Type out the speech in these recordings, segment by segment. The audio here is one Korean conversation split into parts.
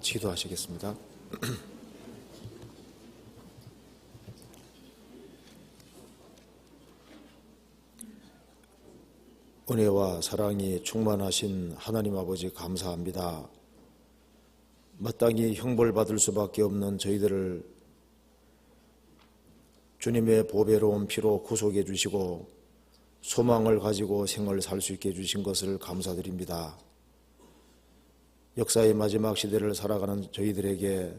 같이 기도하시겠습니다. 은혜와 사랑이 충만하신 하나님 아버지 감사합니다. 마땅히 형벌받을 수밖에 없는 저희들을 주님의 보배로운 피로 구속해 주시고 소망을 가지고 생을 살 수 있게 해주신 것을 감사드립니다. 역사의 마지막 시대를 살아가는 저희들에게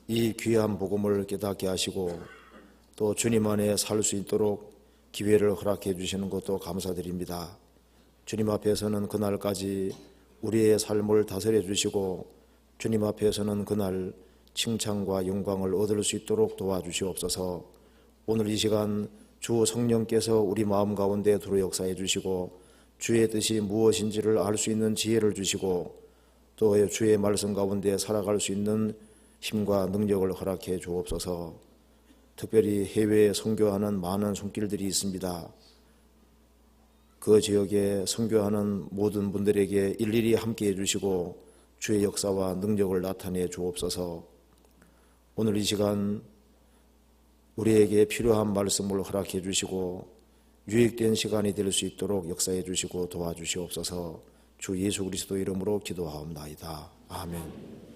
이 귀한 복음을 깨닫게 하시고 또 주님 안에 살 수 있도록 기회를 허락해 주시는 것도 감사드립니다. 주님 앞에서는 그날까지 우리의 삶을 다스려 주시고 주님 앞에서는 그날 칭찬과 영광을 얻을 수 있도록 도와주시옵소서. 오늘 이 시간 주 성령께서 우리 마음 가운데 들어 역사해 주시고 주의 뜻이 무엇인지를 알 수 있는 지혜를 주시고 또 주의 말씀 가운데 살아갈 수 있는 힘과 능력을 허락해 주옵소서. 특별히 해외에 선교하는 많은 손길들이 있습니다. 그 지역에 선교하는 모든 분들에게 일일이 함께해 주시고 주의 역사와 능력을 나타내 주옵소서. 오늘 이 시간 우리에게 필요한 말씀을 허락해 주시고 유익된 시간이 될 수 있도록 역사해 주시고 도와주시옵소서. 주 예수 그리스도 이름으로 기도하옵나이다. 아멘.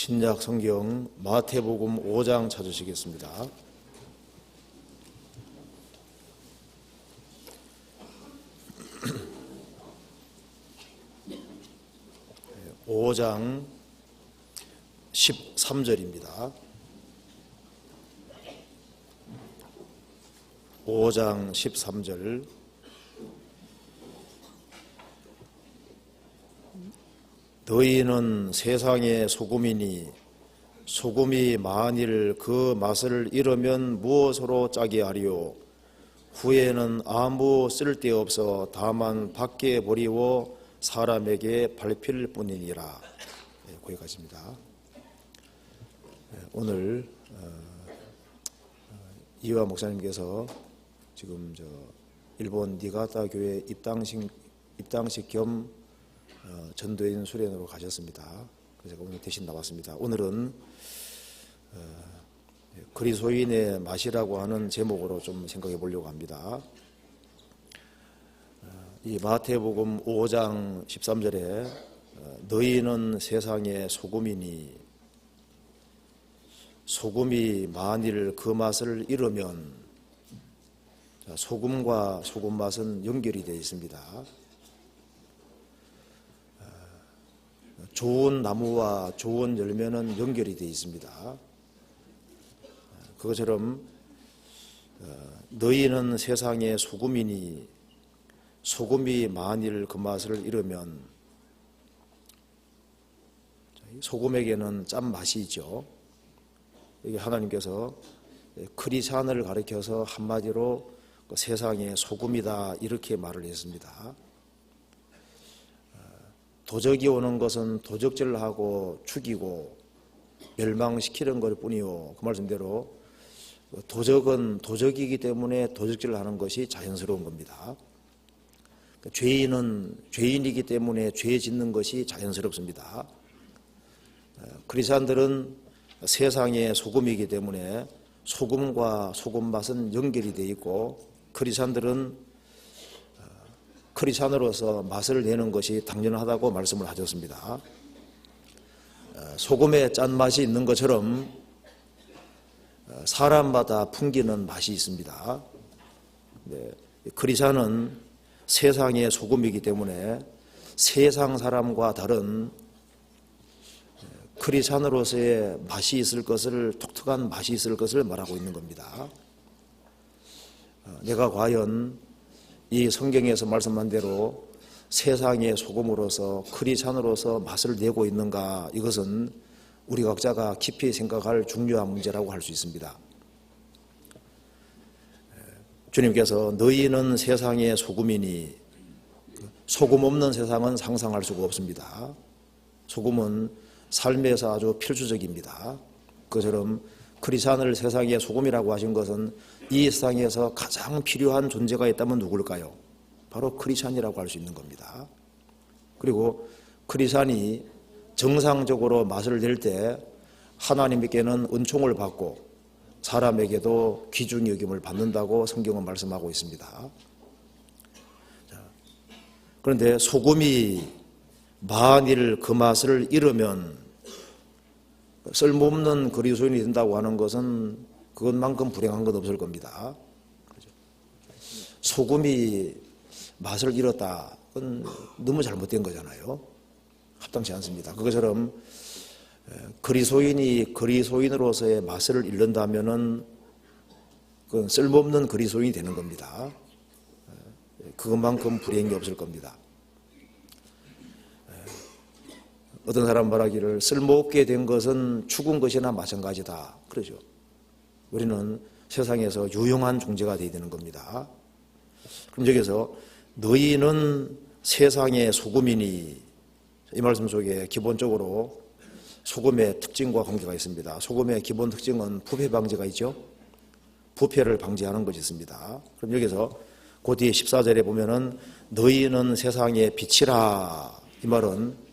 신약 성경 마태복음 5장 찾으시겠습니다. 5장 13절입니다. 5장 13절. 너희는 세상의 소금이니 소금이 만일 그 맛을 잃으면 무엇으로 짜게 하리요? 후에는 아무 쓸데없어 다만 밖에 버리고 사람에게 밟힐 뿐이니라. 거기까지입니다. 오늘 이화 목사님께서 지금 일본 니가타 교회 입당식 겸 전도인 수련으로 가셨습니다. 그래서 제가 오늘 대신 나왔습니다. 오늘은 그리스도인의 맛이라고 하는 제목으로 좀 생각해 보려고 합니다. 이 마태복음 5장 13절에 너희는 세상의 소금이니 소금이 만일 그 맛을 잃으면, 소금과 소금 맛은 연결이 되어 있습니다. 좋은 나무와 좋은 열매는 연결이 되어 있습니다. 그것처럼 너희는 세상의 소금이니 소금이 만일 그 맛을 잃으면, 소금에게는 짠맛이 있죠. 여기 하나님께서 크리스찬을 가리켜서 한마디로 세상의 소금이다 이렇게 말을 했습니다. 도적이 오는 것은 도적질하고 죽이고 멸망시키는 것 뿐이요, 그 말씀대로 도적은 도적이기 때문에 도적질하는 것이 자연스러운 겁니다. 죄인은 죄인이기 때문에 죄 짓는 것이 자연스럽습니다. 크리스찬들은 세상의 소금이기 때문에 소금과 소금 맛은 연결이 되어 있고, 크리스찬들은 크리스찬으로서 맛을 내는 것이 당연하다고 말씀을 하셨습니다. 소금에 짠맛이 있는 것처럼 사람마다 풍기는 맛이 있습니다. 크리스찬은 세상의 소금이기 때문에 세상 사람과 다른 크리스찬으로서의 맛이 있을 것을, 독특한 맛이 있을 것을 말하고 있는 겁니다. 내가 과연 이 성경에서 말씀한 대로 세상의 소금으로서 크리스찬으로서 맛을 내고 있는가, 이것은 우리 각자가 깊이 생각할 중요한 문제라고 할 수 있습니다. 주님께서 너희는 세상의 소금이니, 소금 없는 세상은 상상할 수가 없습니다. 소금은 삶에서 아주 필수적입니다. 그처럼 크리스찬을 세상의 소금이라고 하신 것은 이 세상에서 가장 필요한 존재가 있다면 누굴까요? 바로 크리스찬이라고 할 수 있는 겁니다. 그리고 크리스찬이 정상적으로 맛을 낼 때 하나님께는 은총을 받고 사람에게도 귀중히 여김을 받는다고 성경은 말씀하고 있습니다. 그런데 소금이 만일 그 맛을 잃으면, 쓸모없는 그리스도인이 된다고 하는 것은 그것만큼 불행한 건 없을 겁니다. 소금이 맛을 잃었다, 그건 너무 잘못된 거잖아요. 합당치 않습니다. 그것처럼 그리스도인이 그리스도인으로서의 맛을 잃는다면은 그건 쓸모없는 그리스도인이 되는 겁니다. 그것만큼 불행이 없을 겁니다. 어떤 사람 말하기를 쓸모없게 된 것은 죽은 것이나 마찬가지다, 그러죠. 우리는 세상에서 유용한 존재가 되어야 되는 겁니다. 그럼 여기서 너희는 세상의 소금이니, 이 말씀 속에 기본적으로 소금의 특징과 관계가 있습니다. 소금의 기본 특징은 부패 방지가 있죠. 부패를 방지하는 것이 있습니다. 그럼 여기서 그 뒤에 14절에 보면은 너희는 세상의 빛이라, 이 말은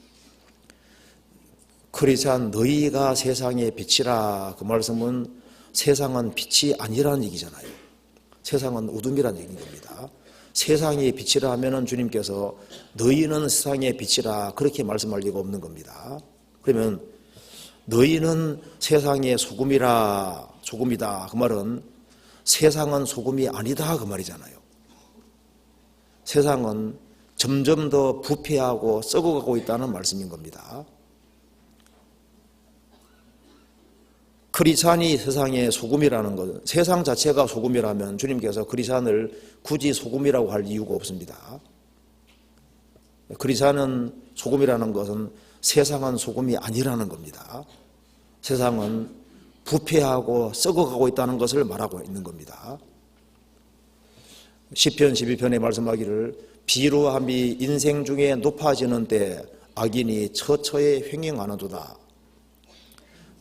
크리스찬 너희가 세상의 빛이라, 그 말씀은 세상은 빛이 아니라는 얘기잖아요. 세상은 어둠이라는 얘기인 겁니다. 세상의 빛이라 하면은 주님께서 너희는 세상의 빛이라 그렇게 말씀할 리가 없는 겁니다. 그러면 너희는 세상의 소금이라, 소금이다, 그 말은 세상은 소금이 아니다, 그 말이잖아요. 세상은 점점 더 부패하고 썩어가고 있다는 말씀인 겁니다. 크리스찬이 세상의 소금이라는 것은, 세상 자체가 소금이라면 주님께서 크리스찬을 굳이 소금이라고 할 이유가 없습니다. 크리스찬은 소금이라는 것은 세상은 소금이 아니라는 겁니다. 세상은 부패하고 썩어가고 있다는 것을 말하고 있는 겁니다. 시편 12편에 말씀하기를 비루함이 인생 중에 높아지는 때 악인이 처처에 횡행하는도다.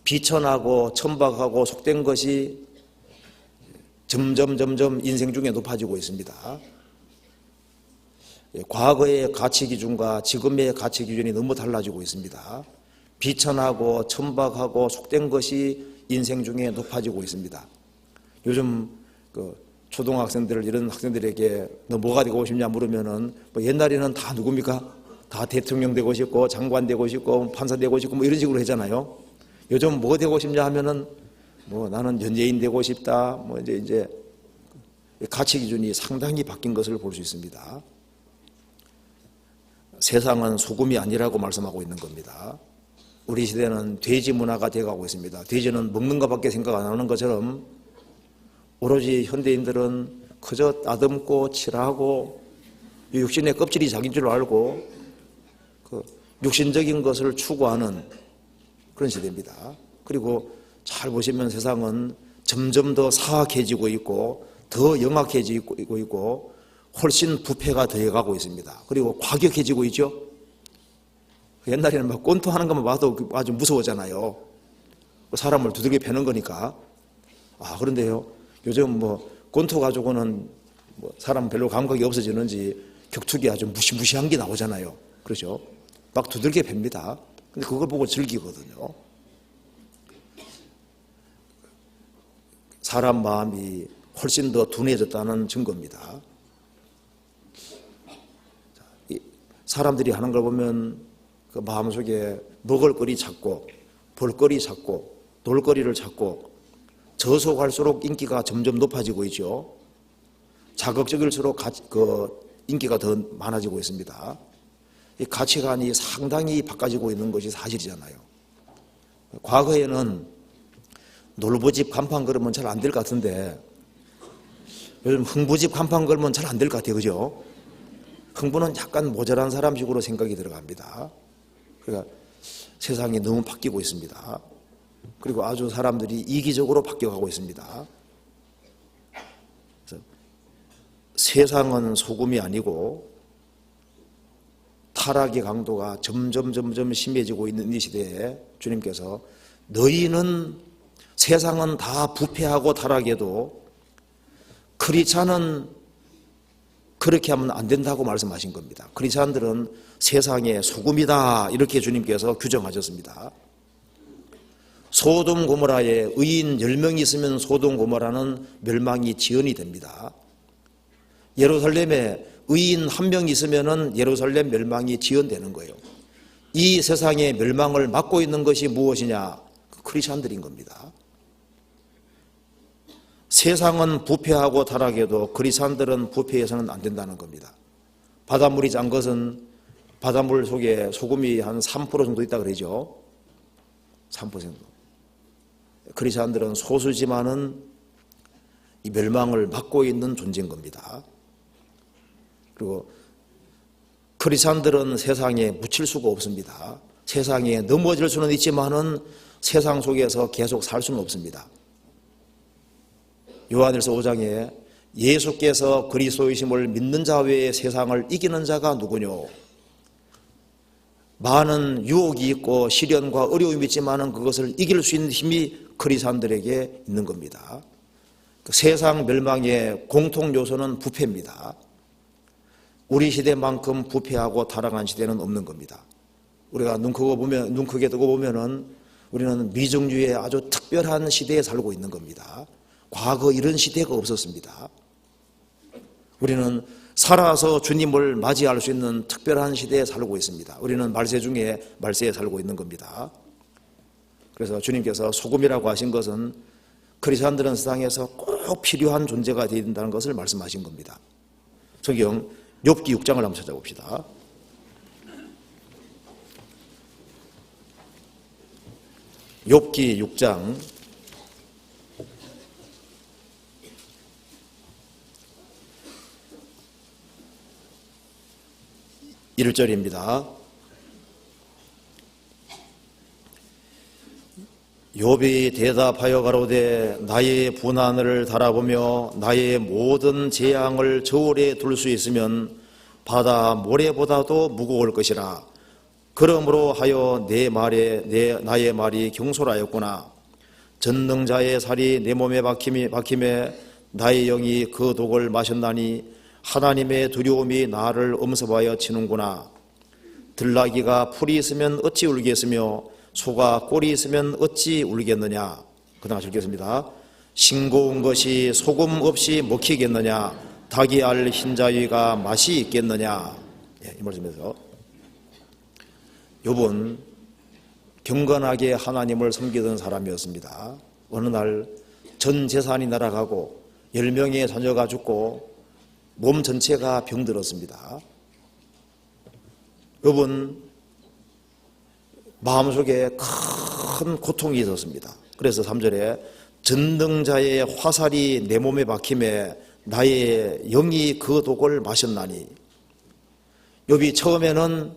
비천하고 천박하고 속된 것이 점점 인생 중에 높아지고 있습니다. 과거의 가치 기준과 지금의 가치 기준이 너무 달라지고 있습니다. 비천하고 천박하고 속된 것이 인생 중에 높아지고 있습니다. 요즘 초등학생들 이런 학생들에게 너 뭐가 되고 싶냐 물으면은 옛날에는 다 누굽니까? 다 대통령 되고 싶고 장관 되고 싶고 판사 되고 싶고 이런 식으로 했잖아요. 요즘 뭐 되고 싶냐 하면은 나는 연예인 되고 싶다. 이제 가치 기준이 상당히 바뀐 것을 볼 수 있습니다. 세상은 소금이 아니라고 말씀하고 있는 겁니다. 우리 시대는 돼지 문화가 되어가고 있습니다. 돼지는 먹는 것밖에 생각 안 하는 것처럼 오로지 현대인들은 그저 따듬고 칠하고 육신의 껍질이 자기인 줄 알고 육신적인 것을 추구하는 그런 시대입니다. 그리고 잘 보시면 세상은 점점 더 사악해지고 있고 더 영악해지고 있고 훨씬 부패가 되어가고 있습니다. 그리고 과격해지고 있죠. 옛날에는 막 꼰토하는 것만 봐도 아주 무서웠잖아요. 사람을 두들겨 패는 거니까. 그런데요, 요즘 꼰토 가지고는 사람 별로 감각이 없어지는지 격투기 아주 무시무시한 게 나오잖아요. 그렇죠? 막 두들겨 팹니다. 근데 그걸 보고 즐기거든요. 사람 마음이 훨씬 더 둔해졌다는 증거입니다. 사람들이 하는 걸 보면 그 마음속에 먹을거리 찾고 볼거리 찾고 놀거리를 찾고 저속할수록 인기가 점점 높아지고 있죠. 자극적일수록 인기가 더 많아지고 있습니다. 이 가치관이 상당히 바꿔지고 있는 것이 사실이잖아요. 과거에는 놀부집 간판 걸으면 잘 안 될 것 같은데 요즘 흥부집 간판 걸으면 잘 안 될 것 같아요. 그죠? 흥부는 약간 모자란 사람식으로 생각이 들어갑니다. 그러니까 세상이 너무 바뀌고 있습니다. 그리고 아주 사람들이 이기적으로 바뀌어가고 있습니다. 그래서 세상은 소금이 아니고 타락의 강도가 점점 심해지고 있는 이 시대에 주님께서 너희는 세상은 다 부패하고 타락해도 크리스찬은 그렇게 하면 안 된다고 말씀하신 겁니다. 크리스찬들은 세상의 소금이다 이렇게 주님께서 규정하셨습니다. 소돔 고모라에 의인 10명이 있으면 소돔 고모라는 멸망이 지연이 됩니다. 예루살렘에 의인 1명 있으면 예루살렘 멸망이 지연되는 거예요. 이 세상의 멸망을 막고 있는 것이 무엇이냐? 크리스찬들인 겁니다. 세상은 부패하고 타락해도 크리스찬들은 부패해서는 안 된다는 겁니다. 바닷물이 짠 것은 바닷물 속에 소금이 한 3% 정도 있다 그러죠. 3%. 크리스찬들은 소수지만은 이 멸망을 막고 있는 존재인 겁니다. 그리고 크리스찬들은 세상에 묻힐 수가 없습니다. 세상에 넘어질 수는 있지만은 세상 속에서 계속 살 수는 없습니다. 요한일서 5장에 예수께서 그리스도이심을 믿는 자 외에 세상을 이기는 자가 누구뇨? 많은 유혹이 있고 시련과 어려움이 있지만은 그것을 이길 수 있는 힘이 크리스찬들에게 있는 겁니다. 세상 멸망의 공통 요소는 부패입니다. 우리 시대만큼 부패하고 타락한 시대는 없는 겁니다. 우리가 눈 크게 뜨고 보면은 우리는 미정주의 아주 특별한 시대에 살고 있는 겁니다. 과거 이런 시대가 없었습니다. 우리는 살아서 주님을 맞이할 수 있는 특별한 시대에 살고 있습니다. 우리는 말세 중에 말세에 살고 있는 겁니다. 그래서 주님께서 소금이라고 하신 것은 크리스찬들은 세상에서 꼭 필요한 존재가 되어야 된다는 것을 말씀하신 겁니다. 성경 욥기 6장을 한번 찾아봅시다. 욥기 6장 1절입니다. 욥이 대답하여 가로되 나의 분한을 달아보며 나의 모든 재앙을 저울에 둘 수 있으면 바다 모래보다도 무거울 것이라. 그러므로 하여 나의 말이 경솔하였구나. 전능자의 살이 내 몸에 박힘에 나의 영이 그 독을 마셨나니 하나님의 두려움이 나를 엄습하여 치는구나. 들나귀가 풀이 있으면 어찌 울겠으며 소가 꼴이 있으면 어찌 울겠느냐. 그다음 읽겠습니다. 싱거운 것이 소금 없이 먹히겠느냐. 닭이 알 흰자위가 맛이 있겠느냐. 이 말씀에서 욥은 경건하게 하나님을 섬기던 사람이었습니다. 어느 날 전 재산이 날아가고 10명의 자녀가 죽고 몸 전체가 병들었습니다. 욥은 마음속에 큰 고통이 있었습니다. 그래서 3절에 전능자의 화살이 내 몸에 박힘에 나의 영이 그 독을 마셨나니. 욥이 처음에는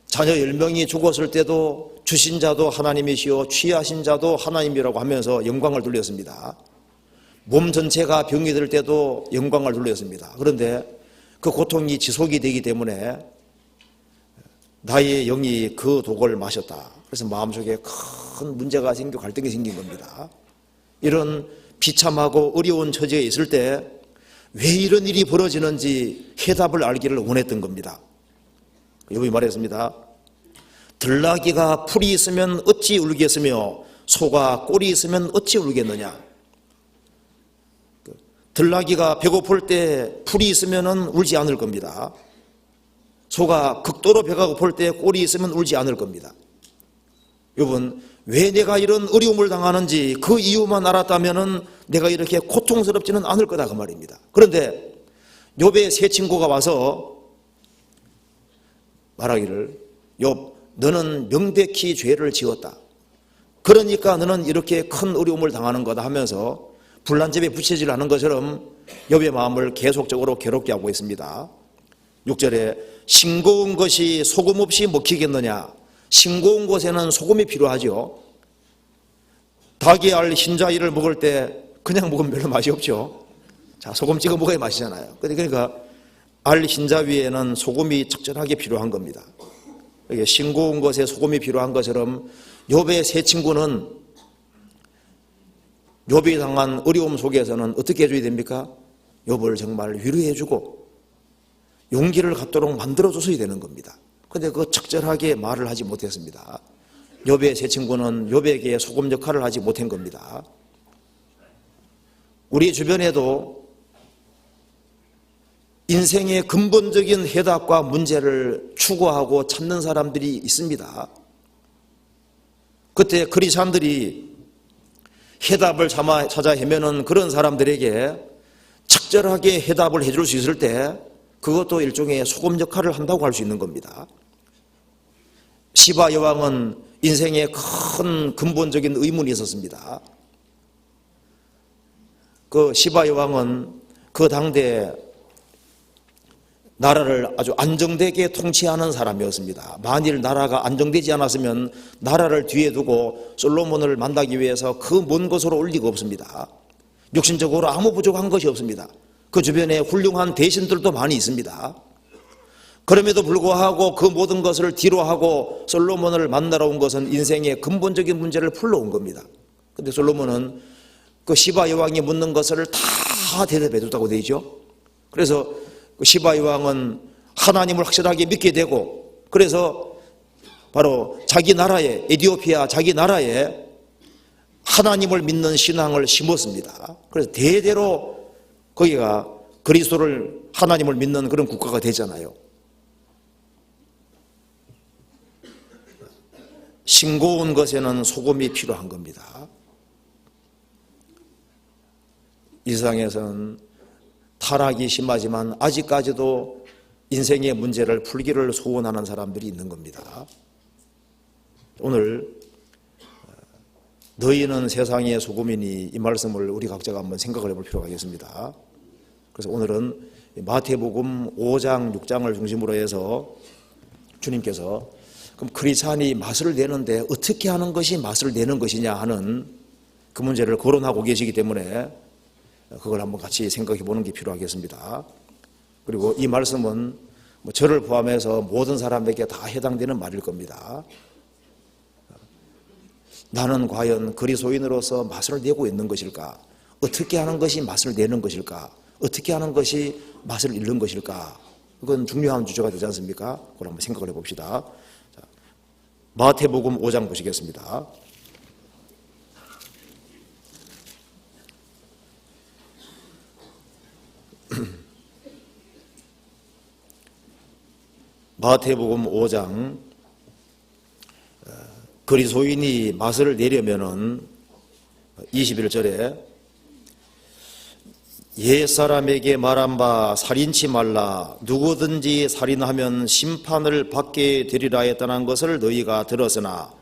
자녀 10명이 죽었을 때도 주신 자도 하나님이시오 취하신 자도 하나님이라고 하면서 영광을 돌렸습니다. 몸 전체가 병이 들 때도 영광을 돌렸습니다. 그런데 그 고통이 지속이 되기 때문에 나의 영이 그 독을 마셨다. 그래서 마음속에 큰 문제가 생기고 갈등이 생긴 겁니다. 이런 비참하고 어려운 처지에 있을 때 왜 이런 일이 벌어지는지 해답을 알기를 원했던 겁니다. 욥이 말했습니다. 들나귀가 풀이 있으면 어찌 울겠으며 소가 꼴이 있으면 어찌 울겠느냐. 들나귀가 배고플 때 풀이 있으면 울지 않을 겁니다. 소가 극도로 배가 고플 때 꼴이 있으면 울지 않을 겁니다. 욥은 왜 내가 이런 어려움을 당하는지 그 이유만 알았다면 내가 이렇게 고통스럽지는 않을 거다 그 말입니다. 그런데 욥의 세 친구가 와서 말하기를 욥 너는 명백히 죄를 지었다. 그러니까 너는 이렇게 큰 어려움을 당하는 거다 하면서 불난집에 부채질 하는 것처럼 욥의 마음을 계속적으로 괴롭게 하고 있습니다. 6절에 싱거운 것이 소금 없이 먹히겠느냐. 싱거운 곳에는 소금이 필요하죠. 닭이 알 흰자위를 먹을 때 그냥 먹으면 별로 맛이 없죠. 자, 소금 찍어 먹어야 맛이잖아요. 그러니까 알 흰자위에는 소금이 적절하게 필요한 겁니다. 싱거운 것에 소금이 필요한 것처럼 욥의 세 친구는 욥이 당한 어려움 속에서는 어떻게 해줘야 됩니까? 욥을 정말 위로해주고 용기를 갖도록 만들어줘야 되는 겁니다. 그런데 그 적절하게 말을 하지 못했습니다. 욥의 세 친구는 욥에게 소금 역할을 하지 못한 겁니다. 우리 주변에도 인생의 근본적인 해답과 문제를 추구하고 찾는 사람들이 있습니다. 그때 크리스찬들이 해답을 찾아 헤매는 그런 사람들에게 적절하게 해답을 해줄 수 있을 때 그것도 일종의 소금 역할을 한다고 할 수 있는 겁니다. 시바 여왕은 인생에 큰 근본적인 의문이 있었습니다. 그 시바 여왕은 그 당대 나라를 아주 안정되게 통치하는 사람이었습니다. 만일 나라가 안정되지 않았으면 나라를 뒤에 두고 솔로몬을 만나기 위해서 그 먼 곳으로 올 리가 없습니다. 육신적으로 아무 부족한 것이 없습니다. 그 주변에 훌륭한 대신들도 많이 있습니다. 그럼에도 불구하고 그 모든 것을 뒤로하고 솔로몬을 만나러 온 것은 인생의 근본적인 문제를 풀러 온 겁니다. 그런데 솔로몬은 그 시바 여왕이 묻는 것을 다 대답해 줬다고 되죠. 그래서 그 시바 여왕은 하나님을 확실하게 믿게 되고 그래서 바로 자기 나라에 에티오피아 자기 나라에 하나님을 믿는 신앙을 심었습니다. 그래서 대대로 거기가 그리스도를 하나님을 믿는 그런 국가가 되잖아요. 싱거운 것에는 소금이 필요한 겁니다. 이 세상에서는 타락이 심하지만 아직까지도 인생의 문제를 풀기를 소원하는 사람들이 있는 겁니다. 오늘 너희는 세상의 소금이니 이 말씀을 우리 각자가 한번 생각을 해볼 필요가 있겠습니다. 그래서 오늘은 마태복음 5장 6장을 중심으로 해서 주님께서 그럼 크리스찬이 맛을 내는데 어떻게 하는 것이 맛을 내는 것이냐 하는 그 문제를 거론하고 계시기 때문에 그걸 한번 같이 생각해 보는 게 필요하겠습니다. 그리고 이 말씀은 저를 포함해서 모든 사람에게 다 해당되는 말일 겁니다. 나는 과연 그리스도인으로서 맛을 내고 있는 것일까? 어떻게 하는 것이 맛을 내는 것일까? 어떻게 하는 것이 맛을 잃는 것일까? 그건 중요한 주제가 되지 않습니까? 그걸 한번 생각을 해봅시다. 자, 마태복음 5장 보시겠습니다. 마태복음 5장 그리스도인이 맛을 내려면은 21절에 옛사람에게 말한 바 살인치 말라 누구든지 살인하면 심판을 받게 되리라 했다는 것을 너희가 들었으나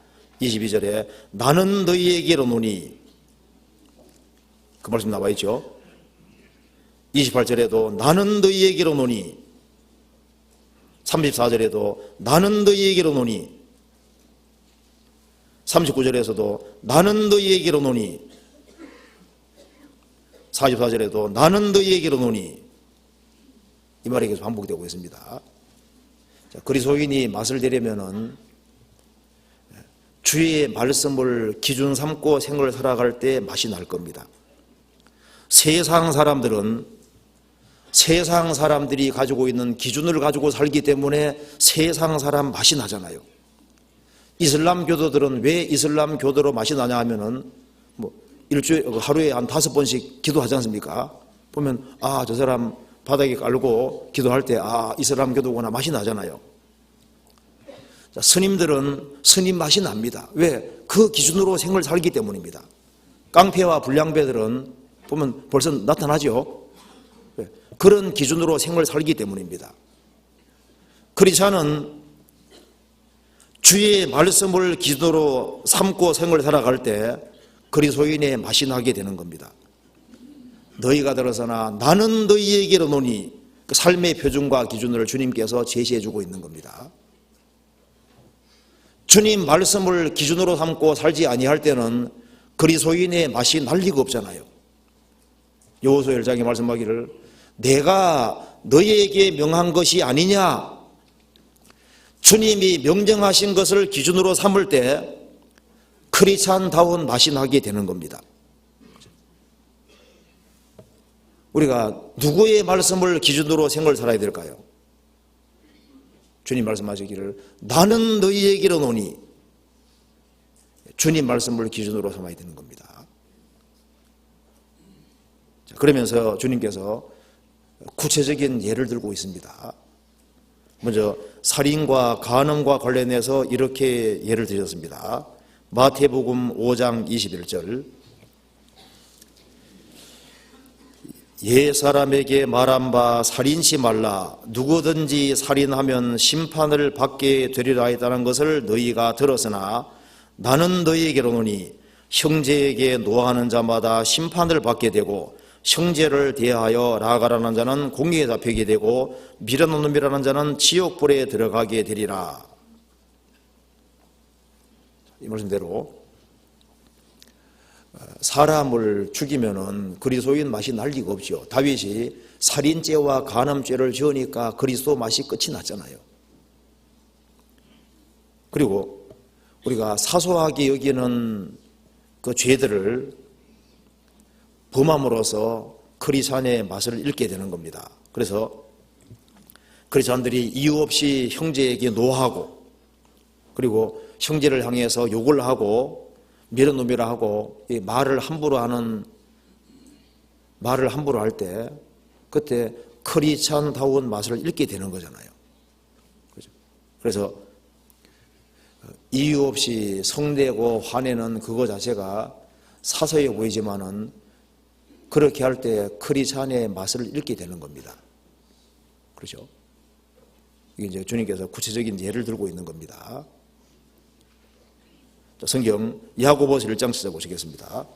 22절에 나는 너희에게로 노니 그 말씀 나와 있죠. 28절에도 나는 너희에게로 노니 34절에도 나는 너희에게로 노니 39절에서도 나는 너희에게로 노니 44절에도 나는 너희에게로 노니 이 말이 계속 반복되고 있습니다. 자, 그리스도인이 맛을 내려면은 주의 말씀을 기준 삼고 생을 살아갈 때 맛이 날 겁니다. 세상 사람들이 가지고 있는 기준을 가지고 살기 때문에 세상 사람 맛이 나잖아요. 이슬람 교도들은 왜 이슬람 교도로 맛이 나냐 하면은 하루에 한 5번씩 기도하지 않습니까? 보면 저 사람 바닥에 깔고 기도할 때 이슬람 교도구나 맛이 나잖아요. 자, 스님들은 스님 맛이 납니다. 왜? 그 기준으로 생을 살기 때문입니다. 깡패와 불량배들은 보면 벌써 나타나죠. 왜? 그런 기준으로 생을 살기 때문입니다. 크리스찬은 주의 말씀을 기준으로 삼고 생을 살아갈 때 그리스도인의 맛이 나게 되는 겁니다. 너희가 들어서나 나는 너희에게로 노니 그 삶의 표준과 기준을 주님께서 제시해 주고 있는 겁니다. 주님 말씀을 기준으로 삼고 살지 아니할 때는 그리스도인의 맛이 날 리가 없잖아요. 여호수아 1장에 말씀하기를 내가 너희에게 명한 것이 아니냐. 주님이 명령하신 것을 기준으로 삼을 때 크리스찬다운 맛이 나게 되는 겁니다. 우리가 누구의 말씀을 기준으로 생을 살아야 될까요? 주님 말씀하시기를 나는 너희에게로 노니 주님 말씀을 기준으로 삼아야 되는 겁니다. 그러면서 주님께서 구체적인 예를 들고 있습니다. 먼저 살인과 간음과 관련해서 이렇게 예를 드렸습니다. 마태복음 5장 21절 옛사람에게 말한 바 살인치 말라 누구든지 살인하면 심판을 받게 되리라 했다는 것을 너희가 들었으나 나는 너희에게로 노니 형제에게 노하는 자마다 심판을 받게 되고 형제를 대하여 나아가라는 자는 공의에 잡히게 되고 미련한 놈이라는 자는 지옥불에 들어가게 되리라. 이 말씀대로 사람을 죽이면은 그리스도인 맛이 날 리가 없죠. 다윗이 살인죄와 간음죄를 지으니까 그리스도 맛이 끝이 났잖아요. 그리고 우리가 사소하게 여기는 그 죄들을 범함으로써 크리스찬의 맛을 잃게 되는 겁니다. 그래서 크리스찬들이 이유 없이 형제에게 노하고 그리고 형제를 향해서 욕을 하고 미련 놈이라 하고 말을 함부로 할 때 그때 크리스찬다운 맛을 잃게 되는 거잖아요. 그래서 이유 없이 성내고 화내는 그거 자체가 사소해 보이지만은 그렇게 할 때 크리스찬의 맛을 잃게 되는 겁니다. 그렇죠? 이게 이제 주님께서 구체적인 예를 들고 있는 겁니다. 성경 야고보서 1장 찾아보시겠습니다.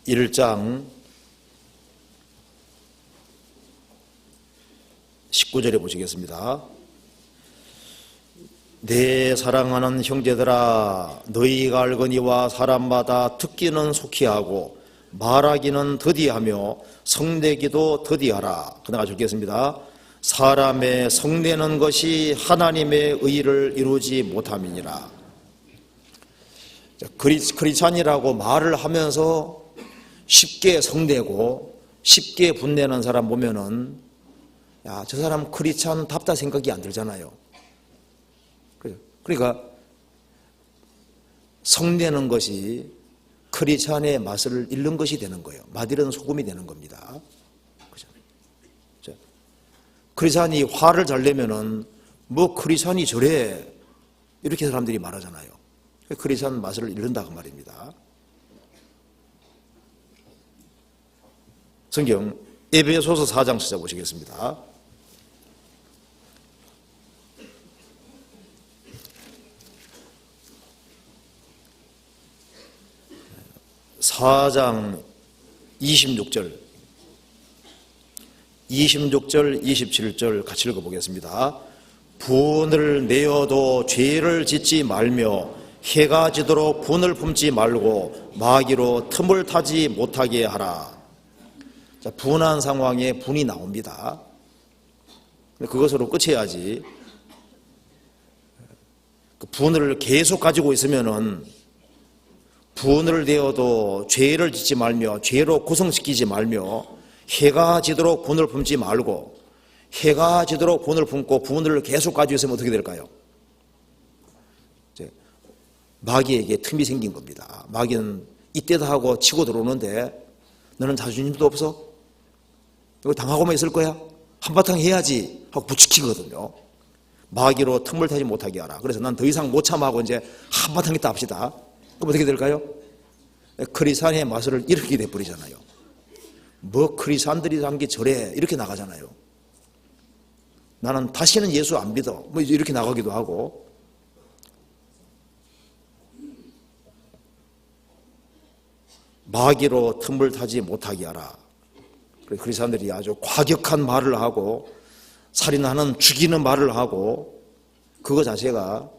1장 19절에 보시겠습니다. 내 사랑하는 형제들아, 너희가 알거니와 사람마다 듣기는 속히 하고 말하기는 더디하며 성내기도 더디하라. 그나가 적겠습니다. 사람의 성내는 것이 하나님의 의를 이루지 못함이니라. 크리스찬이라고 말을 하면서 쉽게 성내고 쉽게 분내는 사람 보면은 야, 저 사람 크리스찬답다 생각이 안 들잖아요. 그러니까 성내는 것이 크리스찬의 맛을 잃는 것이 되는 거예요. 맛 잃은 소금이 되는 겁니다. 그죠? 크리스찬이 화를 잘 내면은 뭐 크리스찬이 저래 이렇게 사람들이 말하잖아요. 크리스찬 맛을 잃는다 그 말입니다. 성경 에베소서 4장 찾아보시겠습니다. 4장 26절, 27절 같이 읽어보겠습니다. 분을 내어도 죄를 짓지 말며 해가 지도록 분을 품지 말고 마귀로 틈을 타지 못하게 하라. 자, 분한 상황에 분이 나옵니다. 그것으로 끝해야지. 그 분을 계속 가지고 있으면은 분을 내어도 죄를 짓지 말며 죄로 구성시키지 말며 해가 지도록 분을 품지 말고 해가 지도록 분을 품고 분을 계속 가지고 있으면 어떻게 될까요? 이제 마귀에게 틈이 생긴 겁니다. 마귀는 이때다 하고 치고 들어오는데 너는 자존심도 없어? 이거 당하고만 있을 거야? 한바탕 해야지 하고 부추기거든요. 마귀로 틈을 타지 못하게 하라. 그래서 난 더 이상 못 참아하고 이제 한바탕 있다 합시다. 그럼 어떻게 될까요? 크리스찬의 맛을 잃게 돼버리잖아요. 뭐 크리스찬들이 한 게 저래 이렇게 나가잖아요. 나는 다시는 예수 안 믿어 뭐 이렇게 나가기도 하고. 마귀로 틈을 타지 못하게 하라. 크리스찬들이 아주 과격한 말을 하고 살인하는 죽이는 말을 하고 그거 자체가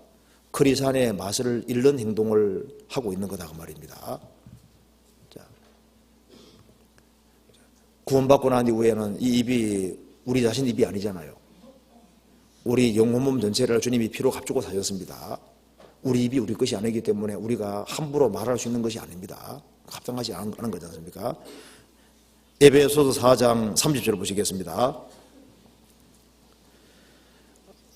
크리스찬의 맛을 잃는 행동을 하고 있는 거다 그 말입니다. 자, 구원받고 난 이후에는 이 입이 우리 자신 입이 아니잖아요. 우리 영혼 몸 전체를 주님이 피로 값주고 사셨습니다. 우리 입이 우리 것이 아니기 때문에 우리가 함부로 말할 수 있는 것이 아닙니다. 합당하지 않은 거지 않습니까? 에베소서 4장 30절 보시겠습니다.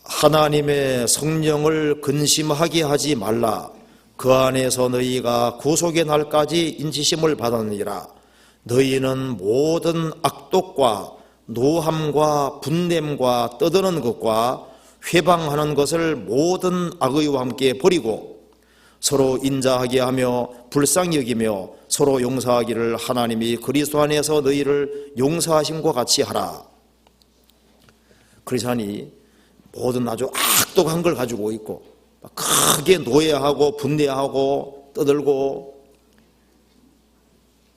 하나님의 성령을 근심하게 하지 말라. 그 안에서 너희가 구속의 날까지 인치심을 받았느니라. 너희는 모든 악독과 노함과 분냄과 떠드는 것과 회방하는 것을 모든 악의와 함께 버리고 서로 인자하게 하며 불쌍히 여기며 서로 용서하기를 하나님이 그리스도 안에서 너희를 용서하심과 같이 하라. 크리스찬이 모든 아주 악독한 걸 가지고 있고 크게 노예하고 분내하고 떠들고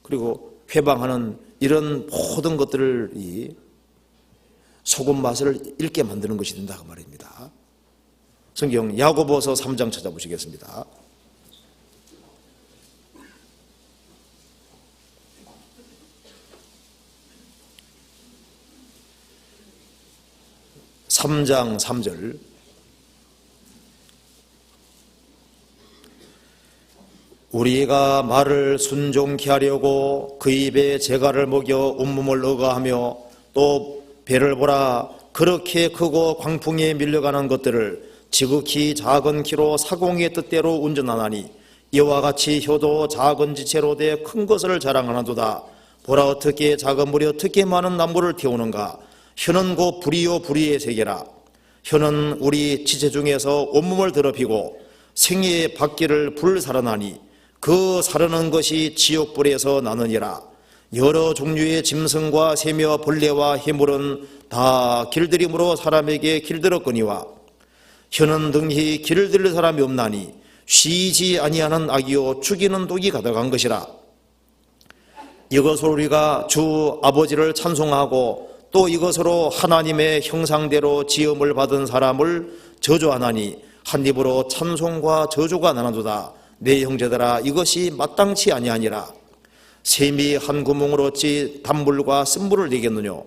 그리고 회방하는 이런 모든 것들이 소금 맛을 잃게 만드는 것이 된다 그 말입니다. 성경 야고보서 3장 찾아보시겠습니다. (3장 3절) 우리가 말을 순종케 하려고 그 입에 재갈을 먹여 온몸을 억하하며 또 배를 보라 그렇게 크고 광풍에 밀려가는 것들을 지극히 작은 키로 사공의 뜻대로 운전하나니 이와 같이 혀도 작은 지체로 돼 큰 것을 자랑하나도다. 보라 어떻게 작은 물이 어떻게 많은 나무를 태우는가. 혀는 곧 불이요 불의의 세계라. 혀는 우리 지체 중에서 온몸을 더럽히고 생애의 밖기를 불살아나니 그 사르는 것이 지옥불에서 나느니라. 여러 종류의 짐승과 새며 벌레와 해물은 다 길들임으로 사람에게 길들었거니와 혀는 등히 길들일 사람이 없나니 쉬지 아니하는 악이요 죽이는 독이 가득한 것이라. 이것으로 우리가 주 아버지를 찬송하고 또 이것으로 하나님의 형상대로 지음을 받은 사람을 저주하나니 한 입으로 찬송과 저주가 나누도다. 내 형제들아, 이것이 마땅치 아니하니라. 샘이 한 구멍으로 어찌 단물과 쓴물을 내겠느냐.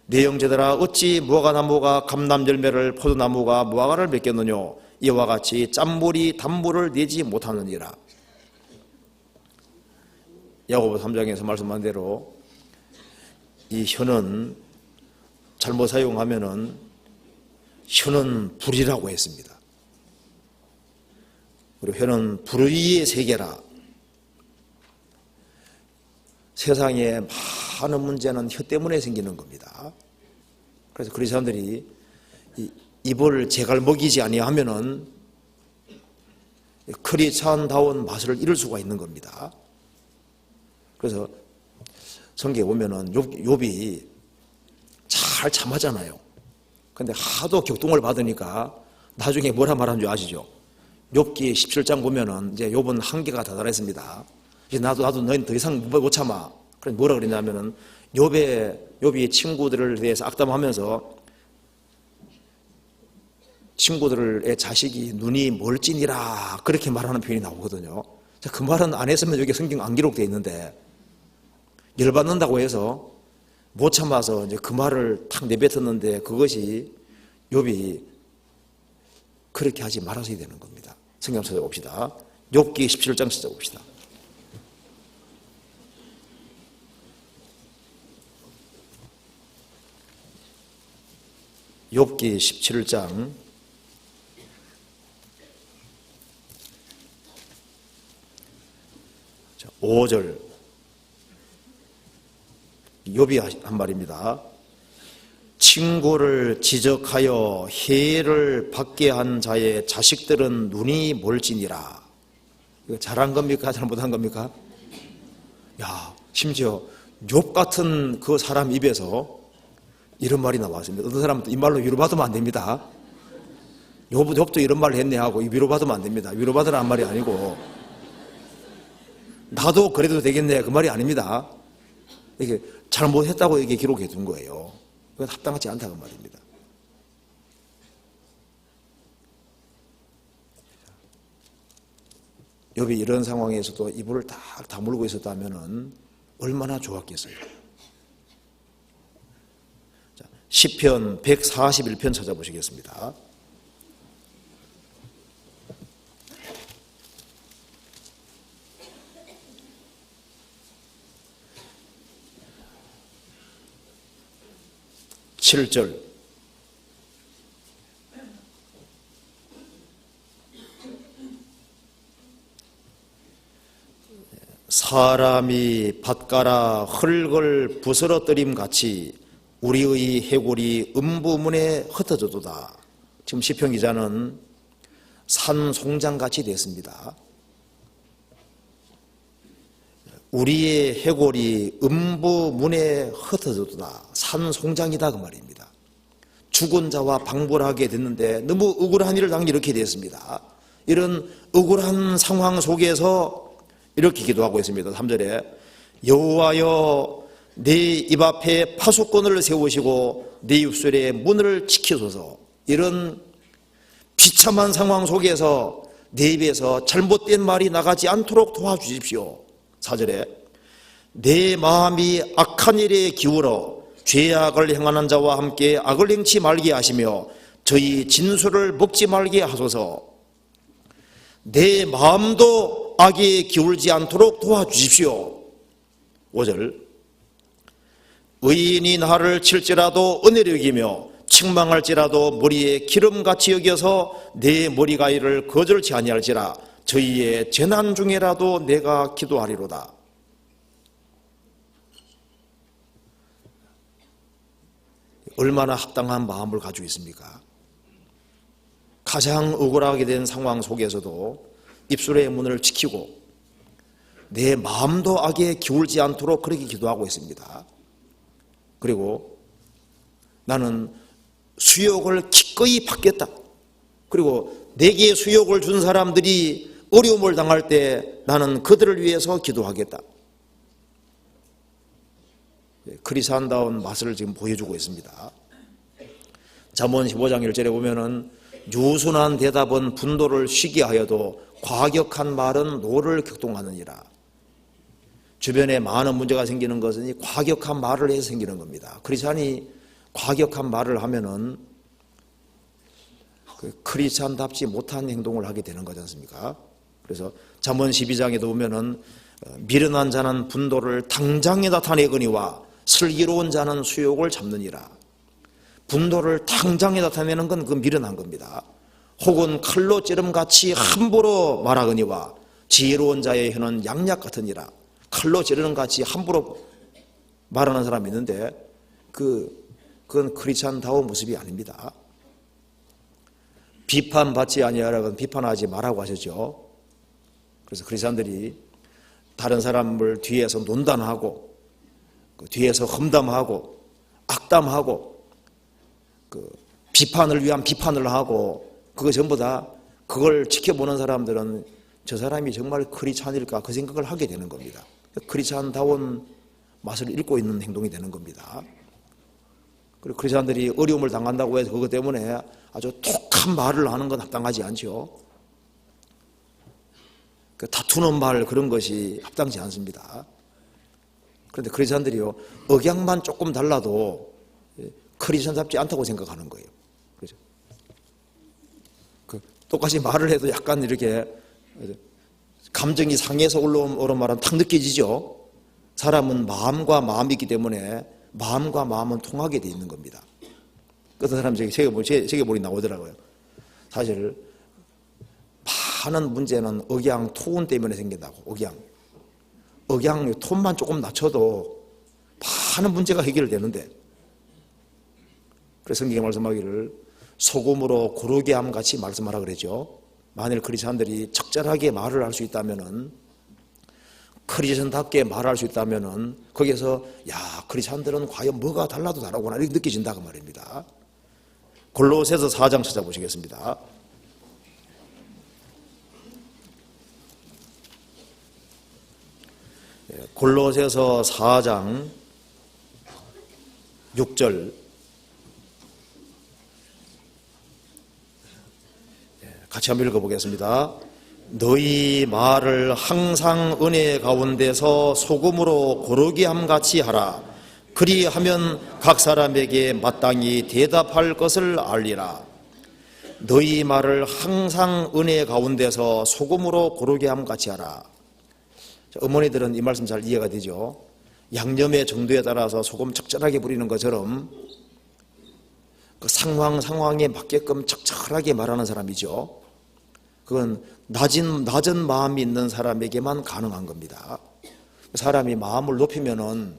내 형제들아, 어찌 무화과나무가 감람열매를 포도나무가 무화과를 맺겠느냐. 이와 같이 짠물이 단물을 내지 못하느니라. 야고보 3장에서 말씀한 대로 이 혀는 잘못 사용하면은 혀는 불이라고 했습니다. 그리고 혀는 불의의 세계라. 세상에 많은 문제는 혀 때문에 생기는 겁니다. 그래서 그런 사람들이 입을 제갈 먹이지 아니하면은 크리스찬다운 맛을 잃을 수가 있는 겁니다. 그래서 성경에 보면은 욥이 잘 참하잖아요. 근데 하도 격동을 받으니까 나중에 뭐라 말하는 줄 아시죠? 욥기 17장 보면은 이제 욥은 한계가 다다랐습니다. 이제 나도 너희는 더 이상 못 참아. 그래서 뭐라 그랬냐면은 욥이 친구들을 대해서 악담하면서 친구들의 자식이 눈이 멀찐이라 그렇게 말하는 표현이 나오거든요. 그 말은 안 했으면 여기 성경 안 기록되어 있는데 열받는다고 해서 못 참아서 이제 그 말을 탁 내뱉었는데 그것이 욥이 그렇게 하지 말아서야 되는 겁니다. 성경 찾아봅시다. 욥기 17장 찾아봅시다. 욥기 17장 5절 욥이 한 말입니다. 친구를 지적하여 해를 받게 한 자의 자식들은 눈이 멀지니라. 이거 잘한 겁니까? 잘못한 겁니까? 야, 심지어 욥 같은 그 사람 입에서 이런 말이 나왔습니다. 어떤 사람은 이 말로 위로받으면 안 됩니다. 욥도 이런 말을 했네 하고 위로받으면 안 됩니다. 위로받으라는 말이 아니고 나도 그래도 되겠네 그 말이 아닙니다. 이게 잘못했다고 이게 기록해 둔 거예요. 그건 합당하지 않다는 말입니다. 욥이 이런 상황에서도 이불을 딱 다물고 있었다면은 얼마나 좋았겠어요. 자, 시편 141편 찾아보시겠습니다. (7절) 사람이 밭가라 흙을 부스러뜨림 같이 우리의 해골이 음부문에 흩어져도다. 지금 시편 기자는 산송장같이 됐습니다. 우리의 해골이 음부문에 흩어져도다. 산송장이다 그 말입니다. 죽은 자와 방불하게 됐는데 너무 억울한 일을 당해 이렇게 됐습니다. 이런 억울한 상황 속에서 이렇게 기도하고 있습니다. 3절에 여호와여 내 입 앞에 파수꾼을 세우시고 내 입술의 문을 지키소서. 이런 비참한 상황 속에서 내 입에서 잘못된 말이 나가지 않도록 도와주십시오. 4절에 내 마음이 악한 일에 기울어 죄악을 행하는 자와 함께 악을 행치 말게 하시며 저희 진술을 먹지 말게 하소서. 내 마음도 악에 기울지 않도록 도와주십시오. 5절 의인이 나를 칠지라도 은혜를 여기며 책망할지라도 머리에 기름같이 여겨서 내 머리가이를 거절치 아니할지라 저희의 재난 중에라도 내가 기도하리로다. 얼마나 합당한 마음을 가지고 있습니까? 가장 억울하게 된 상황 속에서도 입술의 문을 지키고 내 마음도 악에 기울지 않도록 그렇게 기도하고 있습니다. 그리고 나는 수욕을 기꺼이 받겠다. 그리고 내게 수욕을 준 사람들이 어려움을 당할 때 나는 그들을 위해서 기도하겠다. 크리스찬다운 맛을 지금 보여주고 있습니다. 잠언 15장 1절에 보면은 유순한 대답은 분노를 쉬게 하여도 과격한 말은 노를 격동하느니라. 주변에 많은 문제가 생기는 것은 이 과격한 말을 해서 생기는 겁니다. 크리스찬이 과격한 말을 하면은 그 크리스찬답지 못한 행동을 하게 되는 거지 않습니까? 그래서 잠언 12장에도 보면은 미련한 자는 분노를 당장에 나타내거니와 슬기로운 자는 수욕을 잡느니라. 분노를 당장에 나타내는 건 그 미련한 겁니다. 혹은 칼로 찌름같이 함부로 말하거니와 지혜로운 자의 혀는 양약 같으니라. 칼로 찌르는 같이 함부로 말하는 사람이 있는데 그건 크리스찬다운 모습이 아닙니다. 비판받지 아니하라고 비판하지 말라고 하셨죠. 그래서 크리스찬들이 다른 사람을 뒤에서 논단하고 뒤에서 험담하고 악담하고 비판을 위한 비판을 하고 그거 전부 다 그걸 지켜보는 사람들은 저 사람이 정말 크리스찬일까 그 생각을 하게 되는 겁니다. 크리스찬다운 맛을 잃고 있는 행동이 되는 겁니다. 그리고 크리스찬들이 어려움을 당한다고 해서 그것 때문에 아주 톡한 말을 하는 건 합당하지 않죠. 다투는 말 그런 것이 합당치 않습니다. 그런데 크리스찬들이요 억양만 조금 달라도 크리스찬답지 않다고 생각하는 거예요. 그렇죠? 똑같이 말을 해도 약간 이렇게 감정이 상해서 올라오는 말은 탁 느껴지죠. 사람은 마음과 마음이 있기 때문에 마음과 마음은 통하게 돼 있는 겁니다. 어떤 사람 세계보리 나오더라고요. 사실 많은 문제는 억양, 톤 때문에 생긴다고. 억양 톤만 조금 낮춰도 많은 문제가 해결되는데, 그래서 성경에 말씀하기를 소금으로 고르게 함 같이 말씀하라 그랬죠. 만일 크리스찬들이 적절하게 말을 할 수 있다면은, 크리스찬답게 말할 수 있다면은 거기에서 야 크리스찬들은 과연 뭐가 달라도 다르구나 이렇게 느껴진다 그 말입니다. 골로새서 4장 찾아보시겠습니다. 골로새서 4장 6절 같이 한번 읽어보겠습니다. 너희 말을 항상 은혜 가운데서 소금으로 고르게 함같이 하라. 그리하면 각 사람에게 마땅히 대답할 것을 알리라. 너희 말을 항상 은혜 가운데서 소금으로 고르게 함같이 하라. 어머니들은 이 말씀 잘 이해가 되죠. 양념의 정도에 따라서 소금 적절하게 부리는 것처럼 그 상황에 맞게끔 적절하게 말하는 사람이죠. 그건 낮은 마음이 있는 사람에게만 가능한 겁니다. 사람이 마음을 높이면은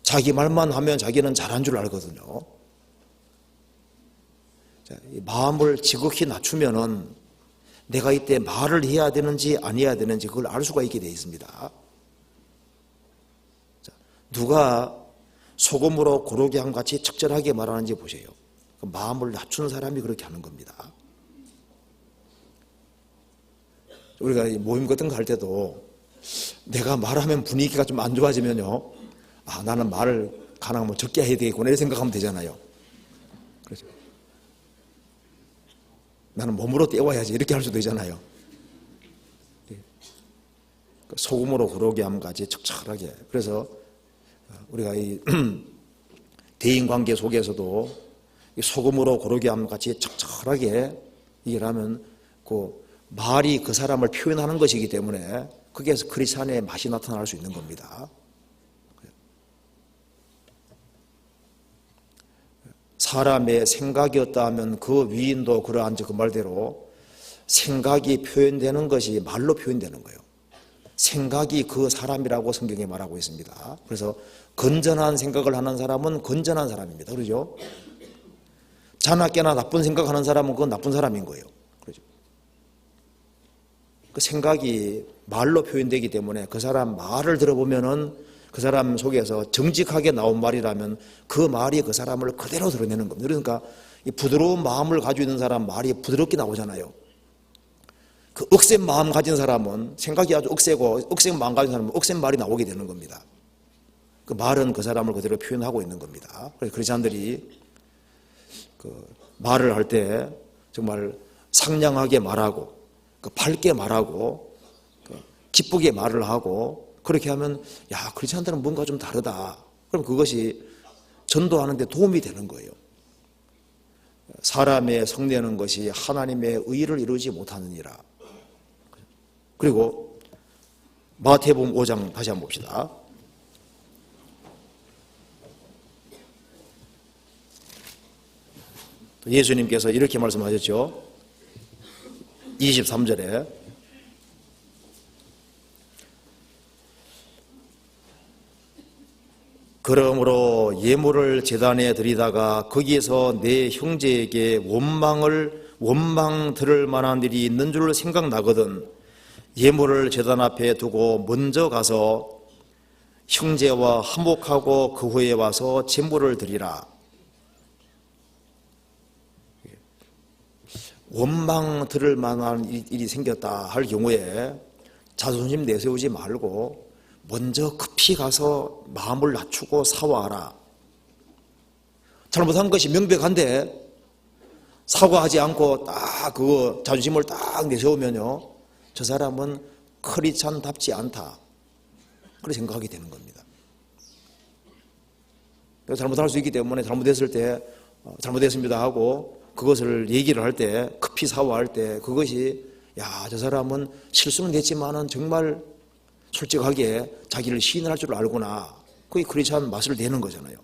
자기 말만 하면 자기는 잘한 줄 알거든요. 마음을 지극히 낮추면은 내가 이때 말을 해야 되는지 안 해야 되는지 그걸 알 수가 있게 되어 있습니다. 누가 소금으로 고르게 함같이 적절하게 말하는지 보세요. 마음을 낮춘 사람이 그렇게 하는 겁니다. 우리가 모임 같은 거 할 때도 내가 말하면 분위기가 좀 안 좋아지면요, 아 나는 말을 가능하면 적게 해야 되겠구나 이렇게 생각하면 되잖아요. 그렇죠? 나는 몸으로 때워야지 이렇게 할 수도 되잖아요. 소금으로 고르게 함같이 적절하게. 그래서 우리가 이 대인관계 속에서도 소금으로 고르게 함같이 적절하게 일하면 그 말이 그 사람을 표현하는 것이기 때문에 거기에서 크리스찬의 맛이 나타날 수 있는 겁니다. 사람의 생각이었다 하면 그 위인도 그러한 그 말대로 생각이 표현되는 것이 말로 표현되는 거예요. 생각이 그 사람이라고 성경에 말하고 있습니다. 그래서 건전한 생각을 하는 사람은 건전한 사람입니다. 그렇죠? 자나깨나 나쁜 생각하는 사람은 그건 나쁜 사람인 거예요. 그렇죠? 그 생각이 말로 표현되기 때문에 그 사람 말을 들어보면은 그 사람 속에서 정직하게 나온 말이라면 그 말이 그 사람을 그대로 드러내는 겁니다. 그러니까 이 부드러운 마음을 가지고 있는 사람 말이 부드럽게 나오잖아요. 그 억센 마음 가진 사람은 생각이 아주 억세고 억센 마음 가진 사람은 억센 말이 나오게 되는 겁니다. 그 말은 그 사람을 그대로 표현하고 있는 겁니다. 그래서 크리스찬들이 그 말을 할 때 정말 상냥하게 말하고 밝게 말하고 기쁘게 말을 하고 그렇게 하면 야, 크리스찬들은 뭔가 좀 다르다. 그럼 그것이 전도하는 데 도움이 되는 거예요. 사람의 성내는 것이 하나님의 의를 이루지 못하느니라. 그리고 마태복음 5장 다시 한번 봅시다. 예수님께서 이렇게 말씀하셨죠. 23절에 그러므로 예물을 제단에 드리다가 거기에서 내 형제에게 원망 들을 만한 일이 있는 줄 생각나거든 예물을 제단 앞에 두고 먼저 가서 형제와 화목하고 그 후에 와서 제물을 드리라. 원망 들을 만한 일이 생겼다 할 경우에 자존심 내세우지 말고 먼저 급히 가서 마음을 낮추고 사과하라. 잘못한 것이 명백한데 사과하지 않고 딱 그거 자존심을 딱 내세우면요, 저 사람은 크리스찬답지 않다. 그렇게 생각하게 되는 겁니다. 잘못할 수 있기 때문에 잘못했을 때 잘못했습니다 하고 그것을 얘기를 할 때 급히 사과할 때 그것이 야, 저 사람은 실수는 됐지만은 정말 솔직하게 자기를 시인을 할 줄 알구나. 그게 크리스찬 맛을 내는 거잖아요.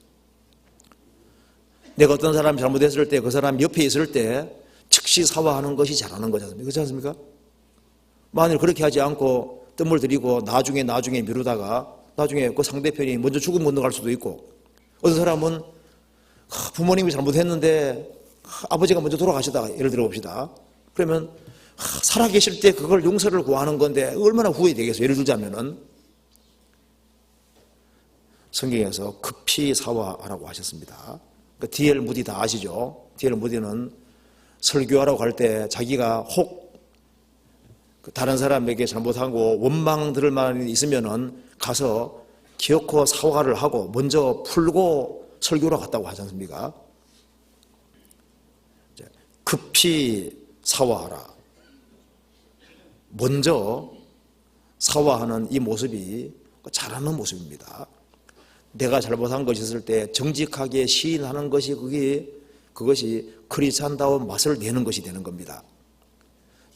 내가 어떤 사람이 잘못했을 때 그 사람 옆에 있을 때 즉시 사과하는 것이 잘하는 거잖아요. 그렇지 않습니까? 만일 그렇게 하지 않고 뜸을 들이고 나중에 미루다가 나중에 그 상대편이 먼저 죽음 건너갈 수도 있고 어떤 사람은 부모님이 잘못했는데 아버지가 먼저 돌아가시다가 예를 들어 봅시다. 그러면 살아계실 때 그걸 용서를 구하는 건데 얼마나 후회되겠어요. 예를 들자면은 성경에서 급히 사과하라고 하셨습니다. 그러니까 D.L. 무디 다 아시죠? D.L. 무디는 설교하라고 할 때 자기가 혹 다른 사람에게 잘못하고 원망 들을 만한 일이 있으면은 가서 기어코 사과를 하고 먼저 풀고 설교로 갔다고 하지 않습니까? 급히 사과하라. 먼저 사과하는 이 모습이 잘하는 모습입니다. 내가 잘못한 것이 있을 때 정직하게 시인하는 것이 그것이 크리스찬다운 맛을 내는 것이 되는 겁니다.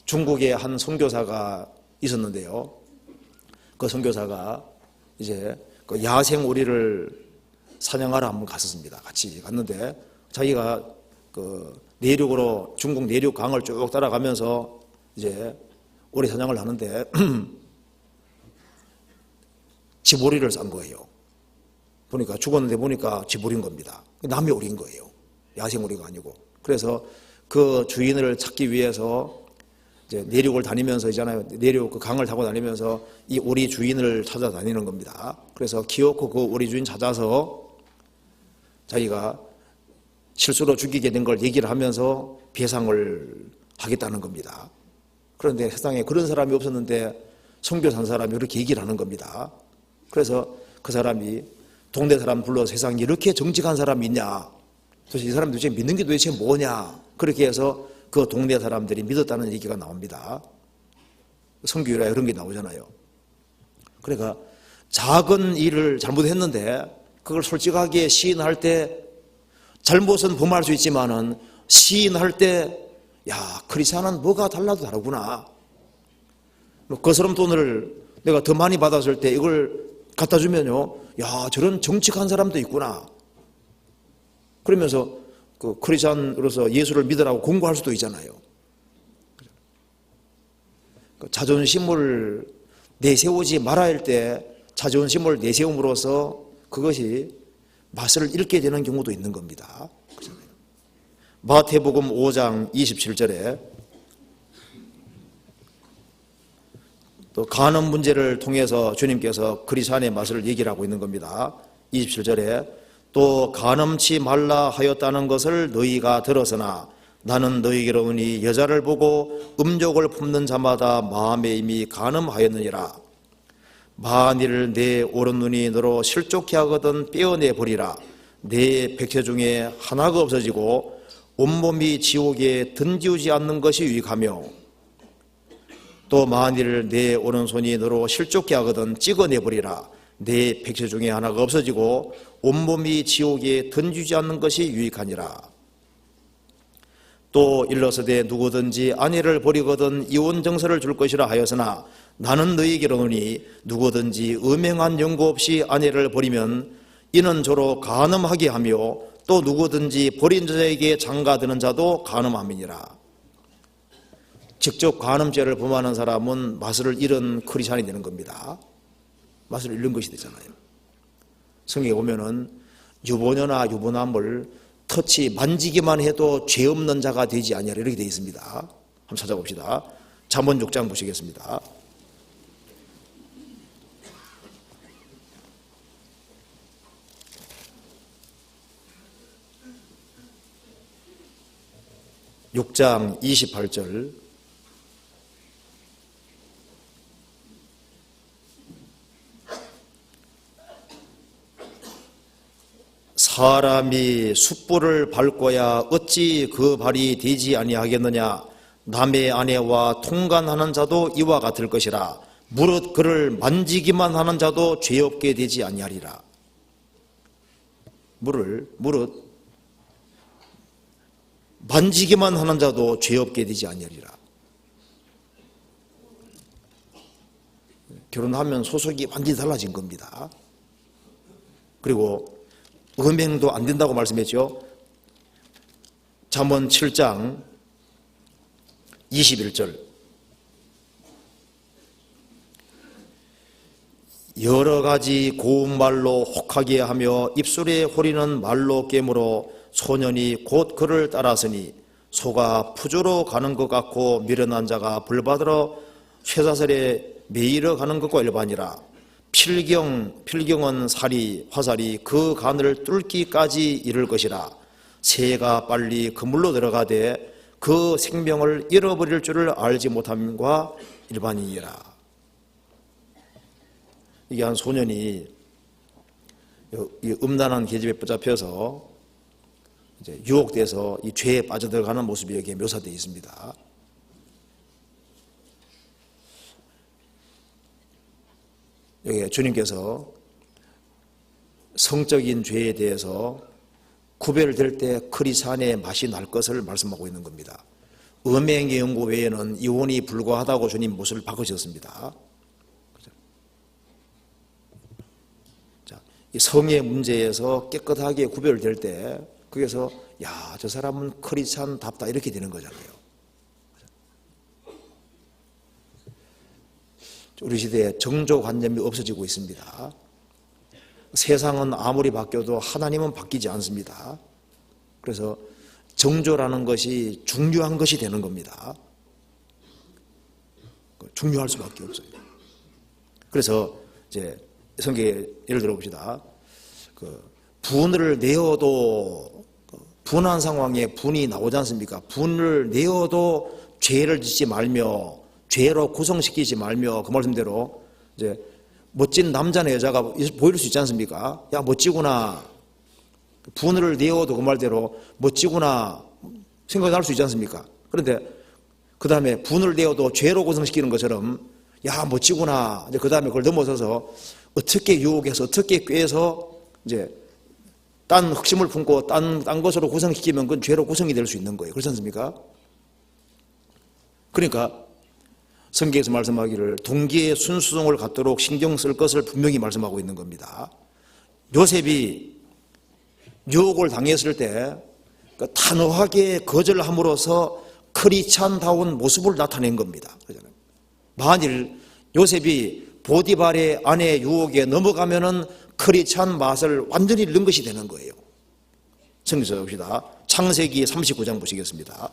중국에 한 선교사가 있었는데요. 그 선교사가 이제 그 야생 오리를 사냥하러 한번 갔었습니다. 같이 갔는데 자기가 그 내륙으로 중국 내륙 강을 쭉 따라가면서 이제 오리 사냥을 하는데 쥐보리를 싼 거예요. 보니까 죽었는데 보니까 쥐보리인 겁니다. 남의 오리인 거예요. 야생 오리가 아니고. 그래서 그 주인을 찾기 위해서 이제 내륙을 다니면서 있잖아요. 내륙 그 강을 타고 다니면서 이 오리 주인을 찾아다니는 겁니다. 그래서 기어코 그 오리 주인 찾아서 자기가 실수로 죽이게 된 걸 얘기를 하면서 배상을 하겠다는 겁니다. 그런데 세상에 그런 사람이 없었는데 선교사 한 사람이 이렇게 얘기를 하는 겁니다. 그래서 그 사람이 동네 사람 불러서 세상에 이렇게 정직한 사람이 있냐, 도대체 이 사람 도대체 믿는 게 도대체 뭐냐, 그렇게 해서 그 동네 사람들이 믿었다는 얘기가 나옵니다. 선교율에 이런 게 나오잖아요. 그러니까 작은 일을 잘못했는데 그걸 솔직하게 시인할 때 잘못은 범할 수 있지만은 시인할 때 야, 크리스찬은 뭐가 달라도 다르구나. 거스름 돈을 내가 더 많이 받았을 때 이걸 갖다 주면요, 야, 저런 정직한 사람도 있구나. 그러면서 그 크리스찬으로서 예수를 믿으라고 공부할 수도 있잖아요. 자존심을 내세우지 말아야 할 때 자존심을 내세움으로써 그것이 맛을 잃게 되는 경우도 있는 겁니다. 마태복음 5장 27절에 또 간음 문제를 통해서 주님께서 크리스찬의 맛을 얘기를 하고 있는 겁니다. 27절에 또 간음치 말라 하였다는 것을 너희가 들었으나 나는 너희에게로 오니 여자를 보고 음욕을 품는 자마다 마음에 이미 간음하였느니라. 만일 내 오른눈이 너로 실족케 하거든 떼어내 버리라. 내 백체 중에 하나가 없어지고 온몸이 지옥에 던지우지 않는 것이 유익하며, 또 만일 내 오른손이 너로 실족케 하거든 찍어내 버리라. 내 백체 중에 하나가 없어지고 온몸이 지옥에 던지지 않는 것이 유익하니라. 또 일러서되 누구든지 아내를 버리거든 이혼 정서를 줄 것이라 하였으나 나는 너희에게 이르노니 누구든지 음행한 연고 없이 아내를 버리면 이는 저로 간음하게 하며 또 누구든지 버린 자에게 장가드는 자도 간음함이니라. 직접 간음죄를 범하는 사람은 맛을 잃은 크리스찬이 되는 겁니다. 맛을 잃는 것이 되잖아요. 성경에 보면은 유보녀나 유부남을 터치 만지기만 해도 죄 없는 자가 되지 아니하리라 이렇게 되어 있습니다. 한번 찾아봅시다. 잠언 6장 보시겠습니다. (6장) 28절. 사람이 숯불을 밟고야 어찌 그 발이 되지 아니하겠느냐. 남의 아내와 통간하는 자도 이와 같을 것이라. 무릇 그를 만지기만 하는 자도 죄 없게 되지 아니하리라. 무릇 만지기만 하는 자도 죄 없게 되지 아니하리라. 결혼하면 소속이 완전히 달라진 겁니다. 그리고 음행도 안 된다고 말씀했죠. 잠언 7장 21절. 여러 가지 고운 말로 혹하게 하며 입술에 호리는 말로 깨물어 소년이 곧 그를 따랐으니 소가 푸주로 가는 것 같고 미련한 자가 벌받으러 쇠사슬에 매이러 가는 것과 일반이라. 필경은 화살이 그 간을 뚫기까지 이를 것이라. 새가 빨리 그물로 들어가되 그 생명을 잃어버릴 줄을 알지 못함과 일반이니라. 이게 한 소년이 음란한 계집에 붙잡혀서 이제 유혹돼서 이 죄에 빠져들어가는 모습이 여기에 묘사되어 있습니다. 여기 주님께서 성적인 죄에 대해서 구별될 때 크리스찬의 맛이 날 것을 말씀하고 있는 겁니다. 음행의 연고 외에는 이혼이 불가하다고 주님 못을 바꾸셨습니다. 자, 이 성의 문제에서 깨끗하게 구별될 때 거기서 야, 저 사람은 크리스찬답다 이렇게 되는 거잖아요. 우리 시대에 정조관념이 없어지고 있습니다. 세상은 아무리 바뀌어도 하나님은 바뀌지 않습니다. 그래서 정조라는 것이 중요한 것이 되는 겁니다. 중요할 수밖에 없어요. 그래서 이제 성경에 예를 들어 봅시다. 분을 내어도 분한 상황에 분이 나오지 않습니까? 분을 내어도 죄를 짓지 말며 죄로 구성시키지 말며 그 말씀대로 이제 멋진 남자나 여자가 보일 수 있지 않습니까? 야, 멋지구나. 분을 내어도 그 말대로 멋지구나 생각이 날 수 있지 않습니까? 그런데 그 다음에 분을 내어도 죄로 구성시키는 것처럼 야, 멋지구나. 이제 그 다음에 그걸 넘어서서 어떻게 유혹해서 어떻게 꾀해서 이제 딴 흑심을 품고 딴 것으로 구성시키면 그건 죄로 구성이 될 수 있는 거예요. 그렇지 않습니까? 그러니까 성경에서 말씀하기를 동기의 순수성을 갖도록 신경 쓸 것을 분명히 말씀하고 있는 겁니다. 요셉이 유혹을 당했을 때 단호하게 거절함으로써 크리스찬다운 모습을 나타낸 겁니다. 만일 요셉이 보디발의 아내 유혹에 넘어가면은 크리스찬 맛을 완전히 잃는 것이 되는 거예요. 성경에서 봅시다. 창세기 39장 보시겠습니다.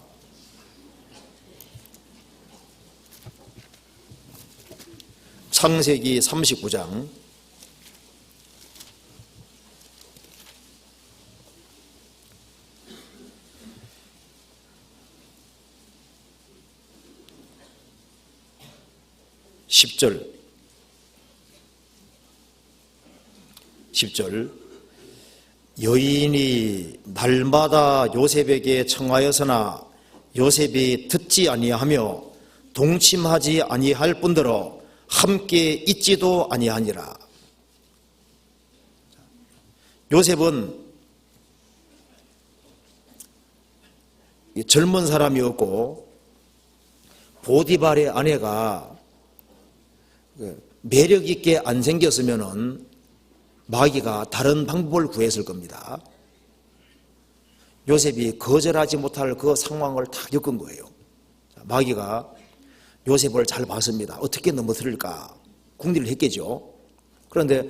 창세기 39장 10절. 10절 여인이 날마다 요셉에게 청하였으나 요셉이 듣지 아니하며 동침하지 아니할 뿐더러 함께 있지도 아니하니라. 요셉은 젊은 사람이었고 보디발의 아내가 매력 있게 안 생겼으면은 마귀가 다른 방법을 구했을 겁니다. 요셉이 거절하지 못할 그 상황을 다 겪은 거예요. 마귀가 요셉을 잘 봤습니다. 어떻게 넘어뜨릴까 궁리를 했겠죠. 그런데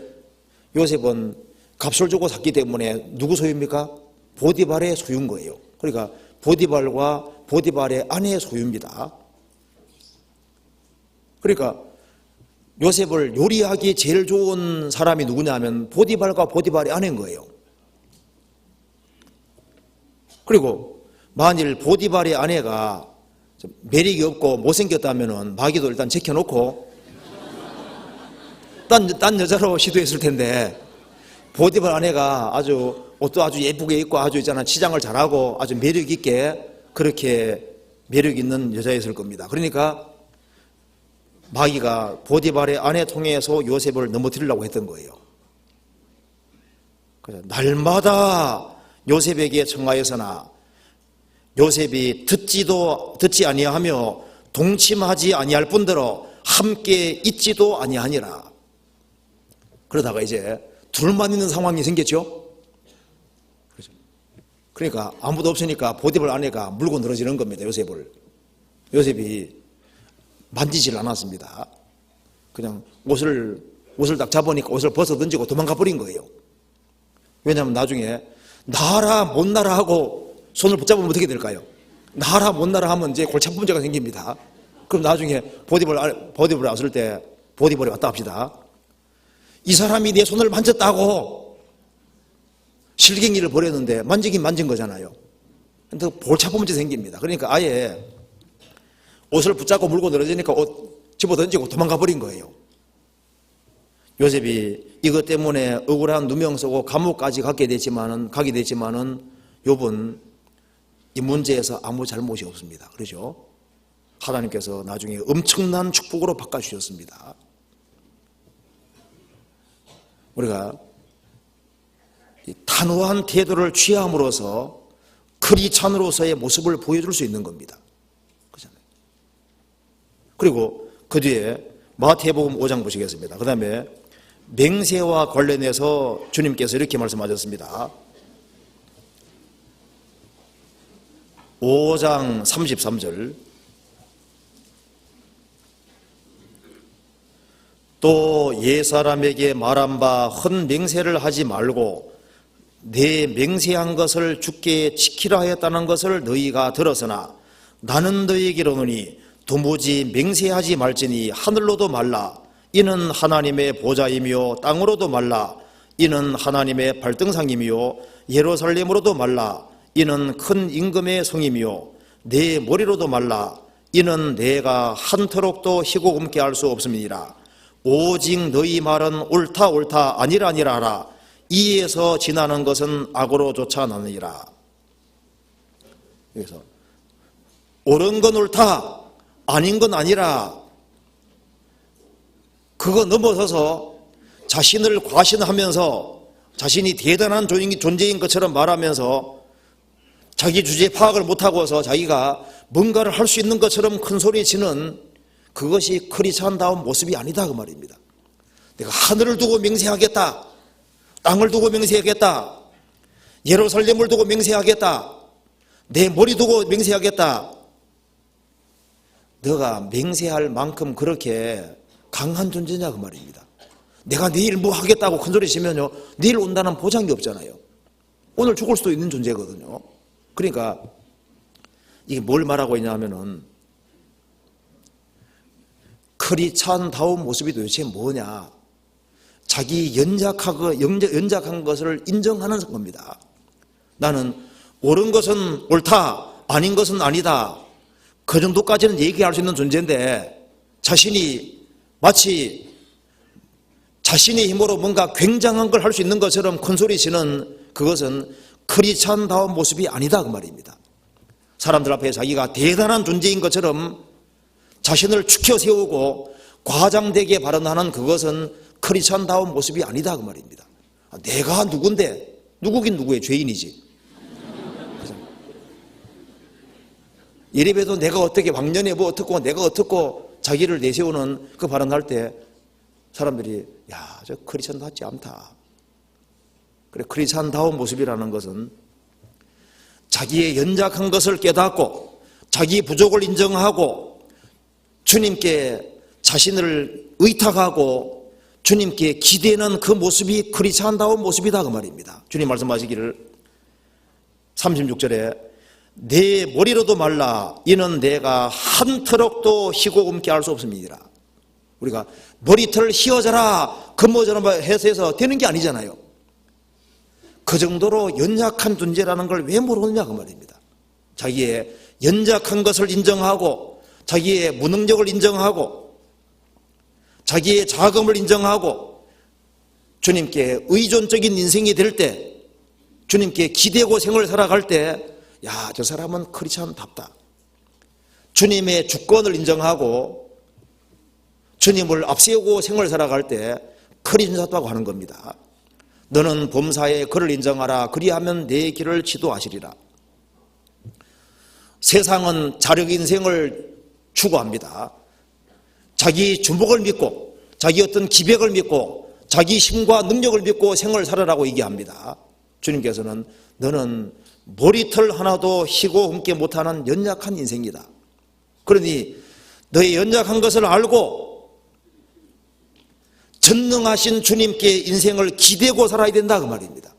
요셉은 값을 주고 샀기 때문에 누구 소유입니까? 보디발의 소유인 거예요. 그러니까 보디발과 보디발의 아내의 소유입니다. 그러니까 요셉을 요리하기 제일 좋은 사람이 누구냐면 보디발과 보디발의 아내인 거예요. 그리고 만일 보디발의 아내가 매력이 없고 못생겼다면 마귀도 일단 제껴놓고 딴 여자로 시도했을 텐데 보디발 아내가 옷도 아주 예쁘게 입고 아주 있잖아 치장을 잘하고 아주 매력 있게 그렇게 매력 있는 여자였을 겁니다. 그러니까 마귀가 보디발의 아내 통해서 요셉을 넘어뜨리려고 했던 거예요. 그래서 날마다 요셉에게 청하였으나 요셉이 듣지 아니하며 동침하지 아니할 뿐더러 함께 있지도 아니하니라. 그러다가 이제 둘만 있는 상황이 생겼죠. 그러니까 아무도 없으니까 보디발 아내가 물고 늘어지는 겁니다. 요셉이 만지질 않았습니다. 그냥 옷을 딱 잡으니까 옷을 벗어 던지고 도망가 버린 거예요. 왜냐하면 나중에 나라 못 나라 하고 손을 붙잡으면 어떻게 될까요? 나라 못 나라 하면 이제 골치 아픈 문제가 생깁니다. 그럼 나중에 보디발이 왔을 때 보디발이 왔다 합시다. 이 사람이 내 손을 만졌다고 실갱이를 벌였는데 만지긴 만진 거잖아요. 근데 골치 아픈 문제 생깁니다. 그러니까 아예 옷을 붙잡고 물고 늘어지니까 옷 집어 던지고 도망가 버린 거예요. 요셉이 이것 때문에 억울한 누명 쓰고 감옥까지 가게 됐지만은 욥은 이 문제에서 아무 잘못이 없습니다. 그렇죠? 하나님께서 나중에 엄청난 축복으로 바꿔주셨습니다. 우리가 이 단호한 태도를 취함으로써 크리스찬으로서의 모습을 보여줄 수 있는 겁니다. 그렇잖아요. 그리고 그 뒤에 마태복음 5장 보시겠습니다. 그 다음에 맹세와 관련해서 주님께서 이렇게 말씀하셨습니다. 5장 33절 또 옛사람에게 말한 바 헛 맹세를 하지 말고 내 맹세한 것을 주께 지키라 하였다는 것을 너희가 들었으나 나는 너희에게 이르노니 도무지 맹세하지 말지니 하늘로도 말라 이는 하나님의 보좌이며 땅으로도 말라 이는 하나님의 발등상이며 예루살렘으로도 말라 이는 큰 임금의 성이며 내 머리로도 말라 이는 내가 한터록도 희고금게 할 수 없음이니라 오직 너희 말은 옳다 옳다 아니라 아니라 하라 이에서 지나는 것은 악으로 쫓아나느니라. 그래서 옳은 건 옳다 아닌 건 아니라 그거 넘어서서 자신을 과신하면서 자신이 대단한 존재인 것처럼 말하면서 자기 주제 파악을 못하고서 자기가 뭔가를 할 수 있는 것처럼 큰 소리 치는 그것이 크리스찬다운 모습이 아니다 그 말입니다. 내가 하늘을 두고 맹세하겠다, 땅을 두고 맹세하겠다, 예루살렘을 두고 맹세하겠다, 내 머리 두고 맹세하겠다. 너가 맹세할 만큼 그렇게 강한 존재냐 그 말입니다. 내가 내일 뭐 하겠다고 큰소리 치면요 내일 온다는 보장이 없잖아요. 오늘 죽을 수도 있는 존재거든요. 그러니까 이게 뭘 말하고 있냐면은 크리스찬다운 모습이 도대체 뭐냐, 자기 연약한 것을 인정하는 겁니다. 나는 옳은 것은 옳다 아닌 것은 아니다 그 정도까지는 얘기할 수 있는 존재인데 자신이 마치 자신의 힘으로 뭔가 굉장한 걸 할 수 있는 것처럼 큰소리치는 그것은 크리스찬다운 모습이 아니다 그 말입니다. 사람들 앞에 자기가 대단한 존재인 것처럼 자신을 축혀 세우고 과장되게 발언하는 그것은 크리스찬다운 모습이 아니다 그 말입니다. 내가 누군데, 누구긴 누구의 죄인이지. 예배도 내가 어떻게 왕년에 뭐 어떻고 내가 어떻고 자기를 내세우는 그 발언할 때 사람들이 야, 저 크리스찬답지 않다. 그래, 크리스찬다운 모습이라는 것은 자기의 연약한 것을 깨닫고 자기 부족을 인정하고 주님께 자신을 의탁하고 주님께 기대는 그 모습이 크리스찬다운 모습이다 그 말입니다. 주님 말씀하시기를 36절에 내 머리로도 말라 이는 내가 한 트럭도 희고 음게 할 수 없음이니라. 우리가 머리털 휘어져라 근모저라 해서 되는 게 아니잖아요. 그 정도로 연약한 존재라는 걸 왜 모르느냐 그 말입니다. 자기의 연약한 것을 인정하고 자기의 무능력을 인정하고 자기의 자금을 인정하고 주님께 의존적인 인생이 될 때 주님께 기대고 생을 살아갈 때 야, 저 사람은 크리스찬답다. 주님의 주권을 인정하고 주님을 앞세우고 생을 살아갈 때 크리스찬답다고 하는 겁니다. 너는 범사에 그를 인정하라. 그리하면 내 길을 지도하시리라. 세상은 자력 인생을 추구합니다. 자기 주목을 믿고 자기 어떤 기백을 믿고 자기 힘과 능력을 믿고 생을 살아라고 얘기합니다. 주님께서는 너는 머리털 하나도 희고 흠게 못하는 연약한 인생이다. 그러니 너의 연약한 것을 알고 전능하신 주님께 인생을 기대고 살아야 된다 그 말입니다.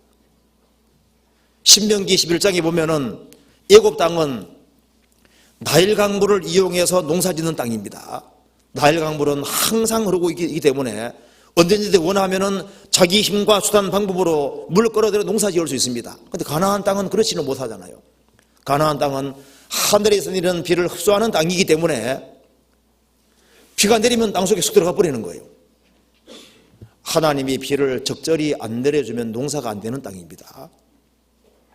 신명기 11장에 보면은 애굽 땅은 나일 강물을 이용해서 농사짓는 땅입니다. 나일 강물은 항상 흐르고 있기 때문에 언제든지 원하면은 자기 힘과 수단 방법으로 물 끌어들여 농사 지을 수 있습니다. 그런데 가나안 땅은 그렇지는 못하잖아요. 가나안 땅은 하늘에서 내리는 비를 흡수하는 땅이기 때문에 비가 내리면 땅 속에 쑥 들어가 버리는 거예요. 하나님이 비를 적절히 안 내려주면 농사가 안 되는 땅입니다.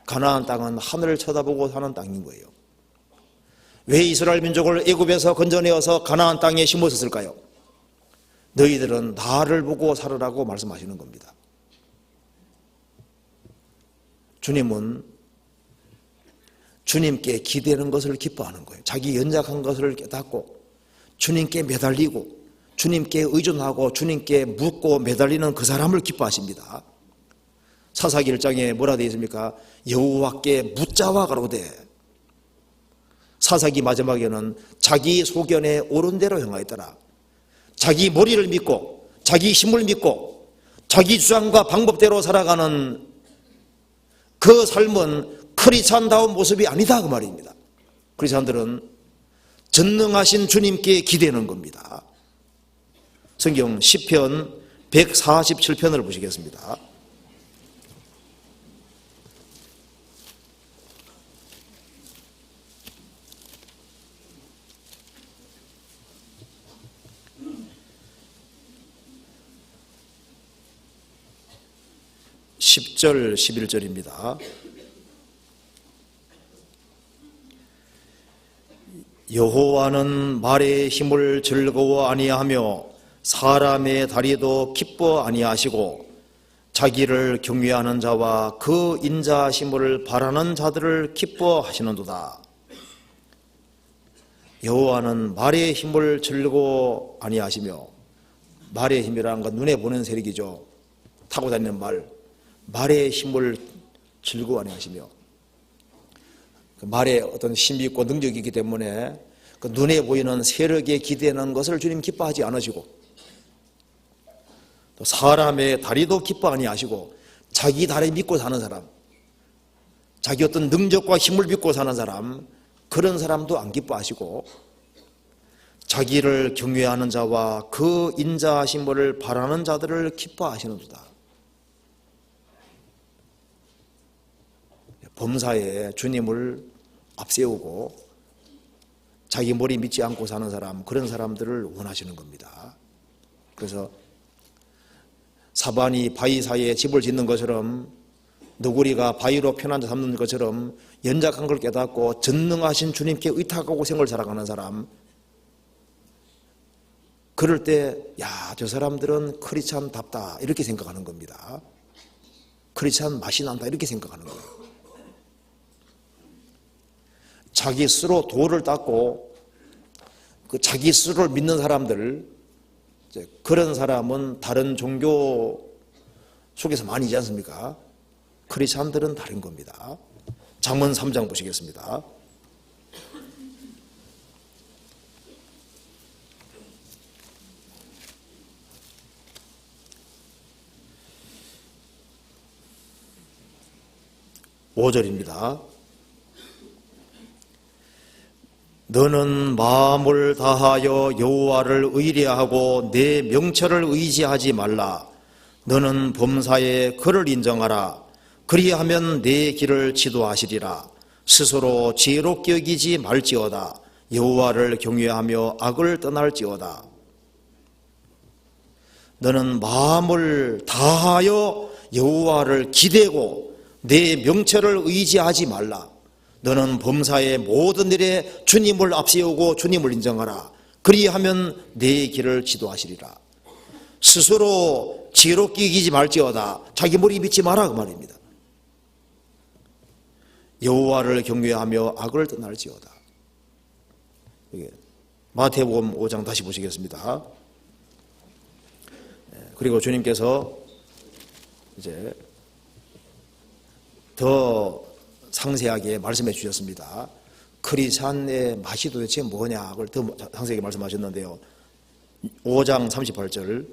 가나안 땅은 하늘을 쳐다보고 사는 땅인 거예요. 왜 이스라엘 민족을 애굽에서 건져내어서 가나안 땅에 심었을까요? 너희들은 나를 보고 살으라고 말씀하시는 겁니다. 주님은 주님께 기대는 것을 기뻐하는 거예요. 자기 연약한 것을 깨닫고 주님께 매달리고 주님께 의존하고 주님께 묻고 매달리는 그 사람을 기뻐하십니다. 사사기 1장에 뭐라 되어 있습니까? 여호와께 묻자와 가로되. 사사기 마지막에는 자기 소견에 옳은 대로 행하였더라. 자기 머리를 믿고 자기 힘을 믿고 자기 주장과 방법대로 살아가는 그 삶은 크리스찬다운 모습이 아니다 그 말입니다. 크리스찬들은 전능하신 주님께 기대는 겁니다. 성경 시편 147편을 보시겠습니다. (10절) (11절입니다) 여호와는 말의 힘을 즐거워 아니하며 사람의 다리도 기뻐 아니하시고 자기를 경외하는 자와 그 인자하심을 바라는 자들을 기뻐하시는도다. 여호와는 말의 힘을 즐거워 아니하시며, 말의 힘이라는 건 눈에 보는 세력이죠. 타고 다니는 말의 힘을 즐거워 아니하시며, 그 말에 어떤 힘이 있고 능력이 있기 때문에 그 눈에 보이는 세력에 기대는 것을 주님 기뻐하지 않으시고, 또 사람의 다리도 기뻐 아니하시고, 자기 다리 믿고 사는 사람, 자기 어떤 능력과 힘을 믿고 사는 사람, 그런 사람도 안 기뻐하시고, 자기를 경외하는 자와 그 인자하심을 바라는 자들을 기뻐하시는도다. 범사에 주님을 앞세우고 자기 머리 믿지 않고 사는 사람, 그런 사람들을 원하시는 겁니다. 그래서 사반이 바위 사이에 집을 짓는 것처럼, 너구리가 바위로 편한 자 삼는 것처럼 연약한 걸 깨닫고 전능하신 주님께 의탁하고 생을 살아가는 사람, 그럴 때 야, 저 사람들은 크리스찬답다 이렇게 생각하는 겁니다. 크리스찬 맛이 난다 이렇게 생각하는 거예요. 자기 스스로 도를 닦고 그 자기 스스로를 믿는 사람들, 그런 사람은 다른 종교 속에서 많이 있지 않습니까? 크리스찬들은 다른 겁니다. 잠언 3장 보시겠습니다. (5절입니다) 너는 마음을 다하여 여호와를 의뢰하고 내 명철을 의지하지 말라. 너는 범사에 그를 인정하라. 그리하면 내 길을 지도하시리라. 스스로 지혜롭게 여기지 말지어다. 여호와를 경외하며 악을 떠날지어다. 너는 마음을 다하여 여호와를 기대고 내 명철을 의지하지 말라. 너는 범사의 모든 일에 주님을 앞세우고 주님을 인정하라. 그리하면 내 길을 지도하시리라. 스스로 지혜롭게 여기지 말지어다. 자기 머리 믿지 마라 그 말입니다. 여호와를 경외하며 악을 떠날지어다. 마태복음 5장 다시 보시겠습니다. 그리고 주님께서 이제 더 상세하게 말씀해 주셨습니다. 크리스찬의 맛이 도대체 뭐냐 그걸 더 상세하게 말씀하셨는데요. 5장 38절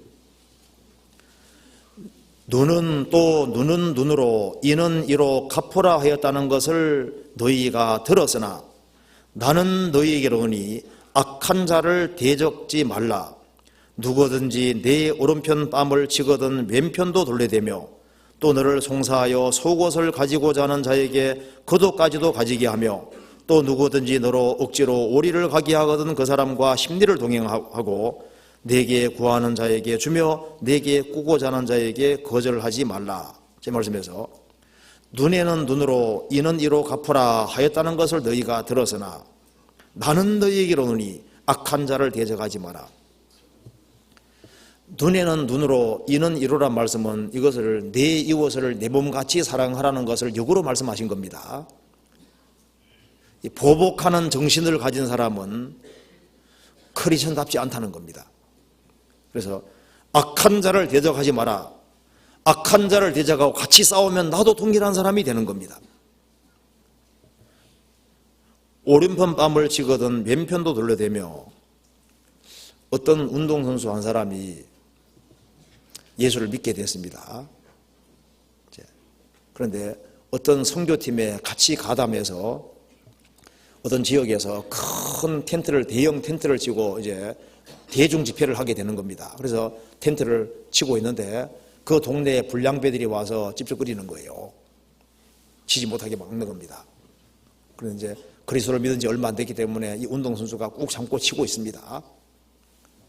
눈은 또 눈은 눈으로 이는 이로 갚으라 하였다는 것을 너희가 들었으나 나는 너희에게로니 악한 자를 대적지 말라. 누구든지 내 오른편 뺨을 치거든 왼편도 돌려대며 또 너를 송사하여 속옷을 가지고자 하는 자에게 겉옷까지도 가지게 하며 또 누구든지 너로 억지로 오리를 가게 하거든 그 사람과 심리를 동행하고 내게 구하는 자에게 주며 내게 꾸고자 하는 자에게 거절하지 말라. 제 말씀에서 눈에는 눈으로 이는 이로 갚으라 하였다는 것을 너희가 들었으나 나는 너희에게로니 악한 자를 대적하지 마라. 눈에는 눈으로 이는 이로란 말씀은 이것을 내 이웃을 내 몸같이 사랑하라는 것을 역으로 말씀하신 겁니다. 보복하는 정신을 가진 사람은 크리스천답지 않다는 겁니다. 그래서 악한 자를 대적하지 마라. 악한 자를 대적하고 같이 싸우면 나도 동일한 사람이 되는 겁니다. 오른편 뺨을 치거든 왼편도 돌려대며 어떤 운동선수 한 사람이 예수를 믿게 됐습니다. 그런데 어떤 선교팀에 같이 가담해서 어떤 지역에서 큰 텐트를, 대형 텐트를 치고 이제 대중 집회를 하게 되는 겁니다. 그래서 텐트를 치고 있는데 그 동네에 불량배들이 와서 찝쩍거리는 거예요. 치지 못하게 막는 겁니다. 그런데 이제 그리스도를 믿은 지 얼마 안 됐기 때문에 이 운동선수가 꾹 참고 치고 있습니다.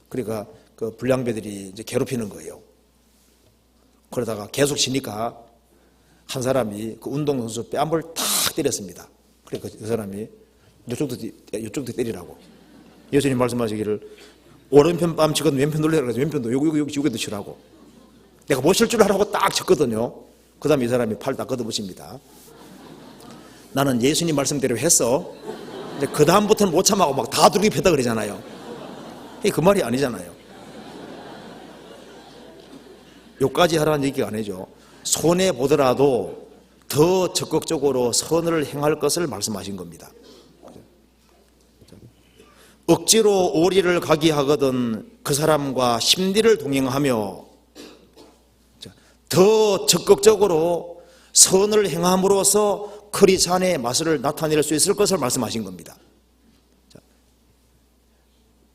그러니까 그 불량배들이 이제 괴롭히는 거예요. 그러다가 계속 치니까 한 사람이 그 운동선수 뺨을 탁 때렸습니다. 그러니까 그 사람이 이쪽도 때리라고. 예수님 말씀하시기를 오른편 뺨 치거든 왼편 돌리라고 해서 왼편도 여기도 치라고. 내가 못 칠 줄 알고 딱 쳤거든요. 그 다음에 이 사람이 팔 딱 걷어붙입니다. 나는 예수님 말씀대로 했어. 그 다음부터는 못 참아고 막 다 두르기 패다 그러잖아요. 그 말이 아니잖아요. 요까지 하라는 얘기가 아니죠. 손해보더라도 더 적극적으로 선을 행할 것을 말씀하신 겁니다. 억지로 오리를 가게 하거든 그 사람과 심리를 동행하며 더 적극적으로 선을 행함으로써 크리스찬의 맛을 나타낼 수 있을 것을 말씀하신 겁니다.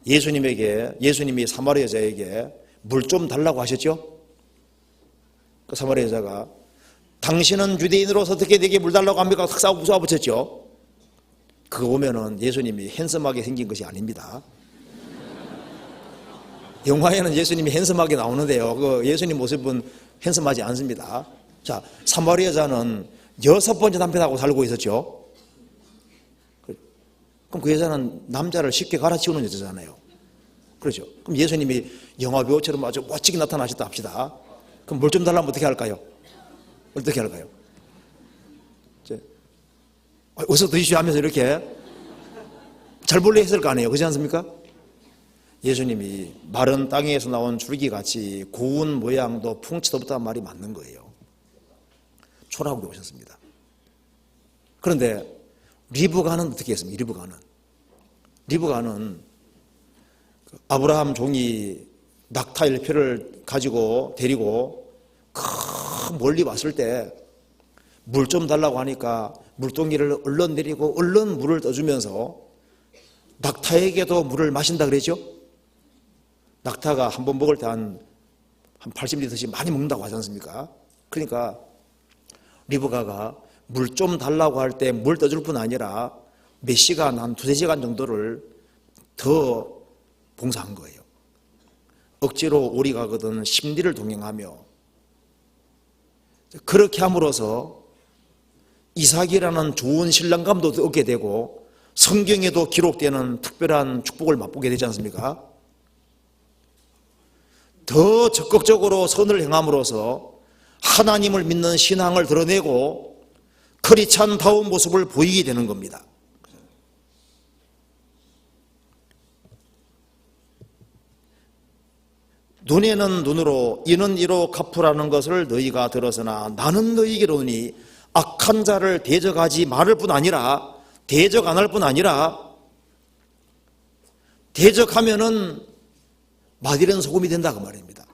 예수님이 사마리아 여자에게 물 좀 달라고 하셨죠? 그 사마리아 여자가 당신은 유대인으로서 어떻게 내게 물 달라고 합니까? 탁 쏴붙였죠. 그거 보면은 예수님이 핸섬하게 생긴 것이 아닙니다. 영화에는 예수님이 핸섬하게 나오는데요. 그 예수님 모습은 핸섬하지 않습니다. 자, 사마리아 여자는 6번째 남편하고 살고 있었죠. 그럼 그 여자는 남자를 쉽게 갈아치우는 여자잖아요. 그렇죠. 그럼 예수님이 영화배우처럼 아주 멋지게 나타나셨다 합시다. 그럼 뭘 좀 달라면 어떻게 할까요? 어떻게 할까요? 어서 드시오 하면서 이렇게 잘 몰래 했을 거 아니에요. 그렇지 않습니까? 예수님이 마른 땅에서 나온 줄기같이 고운 모양도 풍치도 없다는 말이 맞는 거예요. 초라하게 오셨습니다. 그런데 리브가는 어떻게 했습니까? 리브가는 아브라함 종이 낙타 1표를 가지고 데리고 멀리 왔을 때 물 좀 달라고 하니까 물동이를 얼른 내리고 얼른 물을 떠주면서 낙타에게도 물을 마신다 그랬죠? 낙타가 한 번 먹을 때 한 80리터씩 많이 먹는다고 하지 않습니까? 그러니까 리브가가 물 좀 달라고 할 때 물 떠줄 뿐 아니라 몇 시간, 한 2-3시간 정도를 더 봉사한 거예요. 억지로 오리 가거든 심리를 동행하며 그렇게 함으로써 이삭이라는 좋은 신랑감도 얻게 되고 성경에도 기록되는 특별한 축복을 맛보게 되지 않습니까? 더 적극적으로 선을 행함으로써 하나님을 믿는 신앙을 드러내고 크리스찬다운 모습을 보이게 되는 겁니다. 눈에는 눈으로 이는 이로 갚으라는 것을 너희가 들었으나 나는 너희에게 이르노니 악한 자를 대적하지 말을 뿐 아니라 대적 안 할 뿐 아니라 대적하면은 맛이른 소금이 된다 그 말입니다.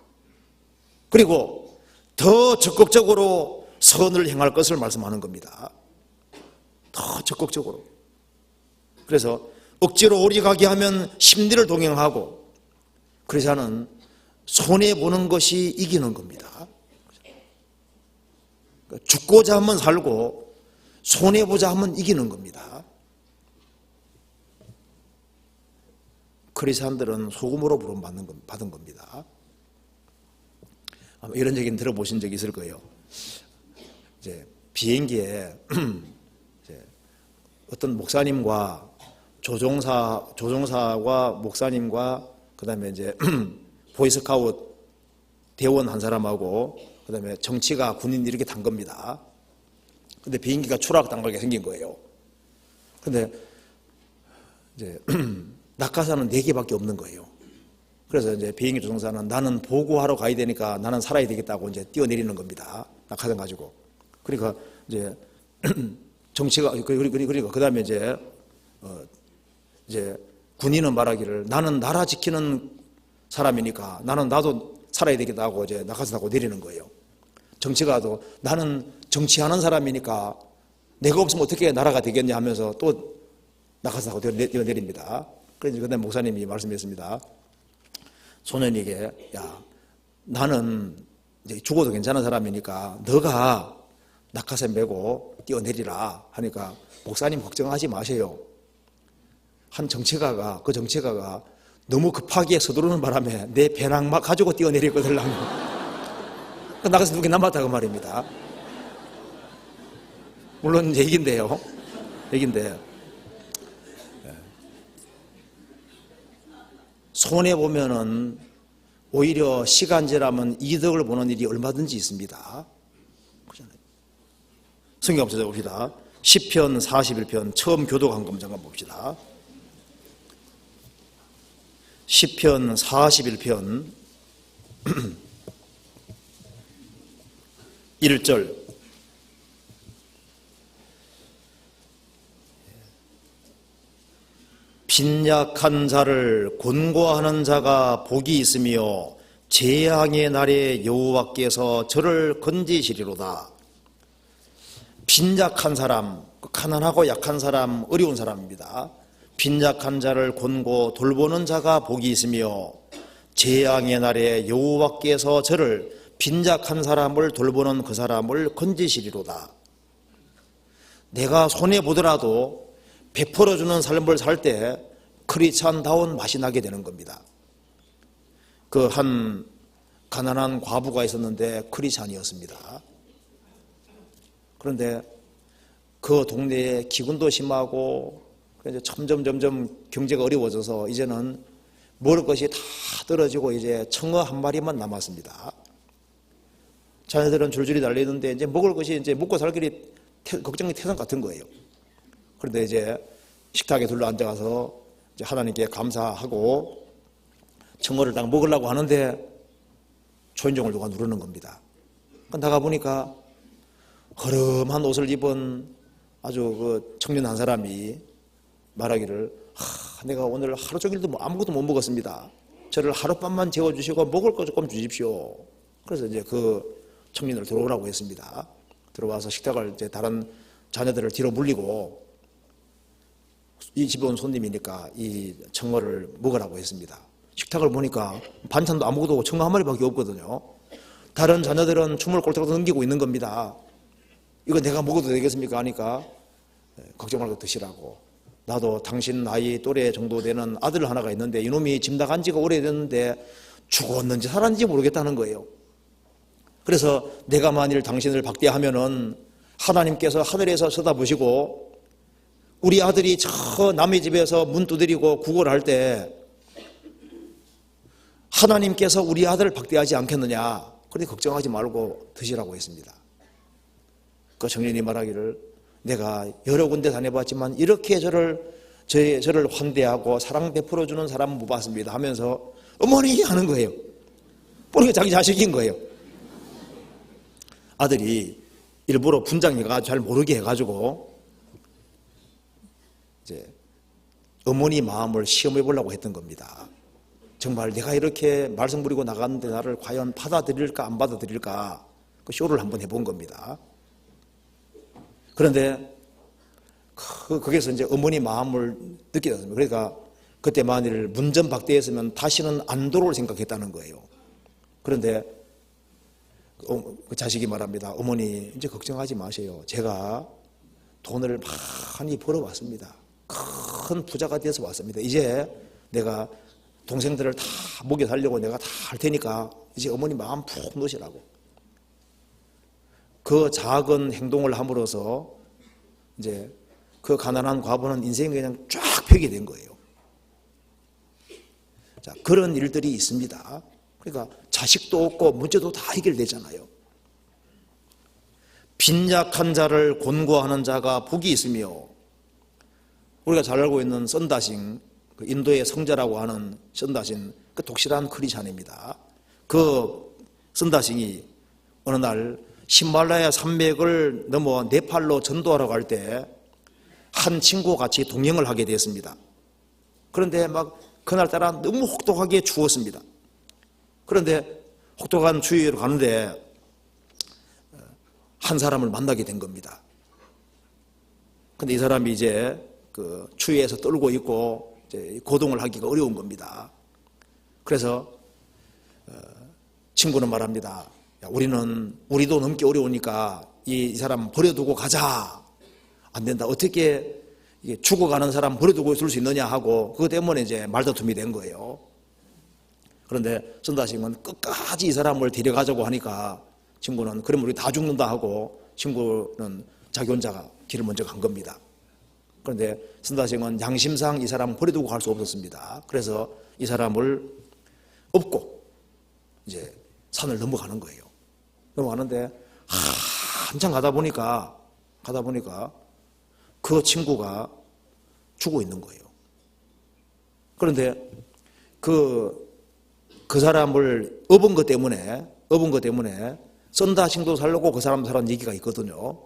그리고 더 적극적으로 선을 행할 것을 말씀하는 겁니다. 더 적극적으로. 그래서 억지로 오리가게 하면 심리를 동행하고 그러자는 손해보는 것이 이기는 겁니다. 죽고자 하면 살고 손해보자 하면 이기는 겁니다. 크리스찬들은 소금으로 부름받은 겁니다. 아마 이런 얘기는 들어보신 적이 있을 거예요. 이제 비행기에 이제 어떤 목사님과 조종사와 목사님과 그다음에 이제 보이스카우트 대원 한 사람하고 그다음에 정치가 군인 이렇게 탄 겁니다. 근데 비행기가 추락당하게 생긴 거예요. 근데 이제 낙하산은 4개밖에 없는 거예요. 그래서 이제 비행기 조종사는 나는 보고하러 가야 되니까 나는 살아야 되겠다고 이제 뛰어내리는 겁니다. 낙하산 가지고. 그러니까 이제 정치가 그러니까 그다음에 이제 군인은 말하기를 나는 나라 지키는 사람이니까 나도 살아야 되겠다고 이제 낙하산 타고 내리는 거예요. 정치가도 나는 정치하는 사람이니까 내가 없으면 어떻게 나라가 되겠냐 하면서 또 낙하산 타고 뛰어내립니다. 그래서 그다음에 목사님이 말씀했습니다. 소년에게 야 나는 이제 죽어도 괜찮은 사람이니까 너가 낙하산 메고 뛰어내리라 하니까 목사님 걱정하지 마세요. 한 정치가가 너무 급하게 서두르는 바람에 내 배낭막 가지고 뛰어내리거든요. 나가서 누구 남았다 그 말입니다. 물론 얘기인데 손해 보면은 오히려 시간제라면 이득을 보는 일이 얼마든지 있습니다. 성경 한번 찾아봅시다. 시편 41편 처음 교독한금 잠깐 봅시다. 시편 41편 1절 빈약한 자를 곤고하는 자가 복이 있으며 재앙의 날에 여호와께서 저를 건지시리로다. 빈약한 사람, 가난하고 약한 사람, 어려운 사람입니다. 빈약한 자를 곤고 돌보는 자가 복이 있으며 재앙의 날에 여호와께서 저를 빈약한 사람을 돌보는 그 사람을 건지시리로다. 내가 손해보더라도 베풀어주는 삶을 살 때 크리스찬다운 맛이 나게 되는 겁니다. 그 한 가난한 과부가 있었는데 크리스찬이었습니다. 그런데 그 동네에 기근도 심하고 이제 점점 경제가 어려워져서 이제는 먹을 것이 다 떨어지고 이제 청어 한 마리만 남았습니다. 자녀들은 줄줄이 달리는데 이제 먹을 것이 이제 먹고 살 길이 걱정이 태산 같은 거예요. 그런데 이제 식탁에 둘러앉아서 이제 하나님께 감사하고 청어를 딱 먹으려고 하는데 초인종을 누가 누르는 겁니다. 나가 보니까 허름한 옷을 입은 아주 그 청년 한 사람이 말하기를 내가 오늘 하루 종일도 아무것도 못 먹었습니다. 저를 하룻밤만 재워주시고 먹을 거 조금 주십시오. 그래서 이제 그 청년을 들어오라고 했습니다. 들어와서 식탁을 이제 다른 자녀들을 뒤로 물리고 이 집에 온 손님이니까 이 청어를 먹으라고 했습니다. 식탁을 보니까 반찬도 아무것도 없고 청어 한 마리밖에 없거든요. 다른 자녀들은 춤을 꼴딱 넘기고 있는 겁니다. 이거 내가 먹어도 되겠습니까? 하니까 걱정 말고 드시라고. 나도 당신 나이 또래 정도 되는 아들 하나가 있는데 이놈이 집 나간 지가 오래됐는데 죽었는지 살았는지 모르겠다는 거예요. 그래서 내가 만일 당신을 박대하면은 하나님께서 하늘에서 쳐다보시고 우리 아들이 저 남의 집에서 문 두드리고 구걸을 할 때 하나님께서 우리 아들을 박대하지 않겠느냐. 그런데 걱정하지 말고 드시라고 했습니다. 그 청년이 말하기를 내가 여러 군데 다녀봤지만 이렇게 저를 환대하고 사랑 베풀어주는 사람은 못 봤습니다 하면서 어머니 하는 거예요. 보니까 자기 자식인 거예요. 아들이 일부러 분장해가 잘 모르게 해가지고 이제 어머니 마음을 시험해 보려고 했던 겁니다. 정말 내가 이렇게 말썽 부리고 나갔는데 나를 과연 받아들일까 안 받아들일까 그 쇼를 한번 해본 겁니다. 그런데 거기서 이제 어머니 마음을 느끼게 됐습니다. 그러니까 그때 만일 문전박대했으면 다시는 안 돌아올 생각했다는 거예요. 그런데 그 자식이 말합니다. 어머니 이제 걱정하지 마세요. 제가 돈을 많이 벌어왔습니다. 큰 부자가 돼서 왔습니다. 이제 내가 동생들을 다 먹여 살려고 내가 다 할 테니까 이제 어머니 마음 푹 놓으시라고. 그 작은 행동을 함으로써 이제 그 가난한 과부는 인생이 그냥 쫙 펴게 된 거예요. 자, 그런 일들이 있습니다. 그러니까 자식도 없고 문제도 다 해결되잖아요. 빈약한 자를 곤고하는 자가 복이 있으며 우리가 잘 알고 있는 선다싱, 그 인도의 성자라고 하는 선다싱, 그 독실한 크리스찬입니다. 그 선다싱이 어느 날 히말라야 산맥을 넘어 네팔로 전도하러 갈 때 한 친구와 같이 동행을 하게 됐습니다. 그런데 막 그날따라 너무 혹독하게 추웠습니다. 그런데 혹독한 추위로 가는데 한 사람을 만나게 된 겁니다. 근데 이 사람이 이제 그 추위에서 떨고 있고 이제 고동을 하기가 어려운 겁니다. 그래서 친구는 말합니다. 야, 우리도 넘기 어려우니까 이 사람 버려두고 가자. 안 된다. 어떻게 죽어가는 사람 버려두고 있을 수 있느냐 하고 그것 때문에 이제 말다툼이 된 거예요. 그런데 선다싱은 끝까지 이 사람을 데려가자고 하니까 친구는 그럼 우리 다 죽는다 하고 친구는 자기 혼자가 길을 먼저 간 겁니다. 그런데 선다싱은 양심상 이 사람을 버려두고 갈 수 없었습니다. 그래서 이 사람을 업고 이제 산을 넘어가는 거예요. 넘어가는데 한참 가다 보니까 그 친구가 죽어 있는 거예요. 그런데 그 사람을 업은 것 때문에 선다싱도 살려고 그 사람 살은 얘기가 있거든요.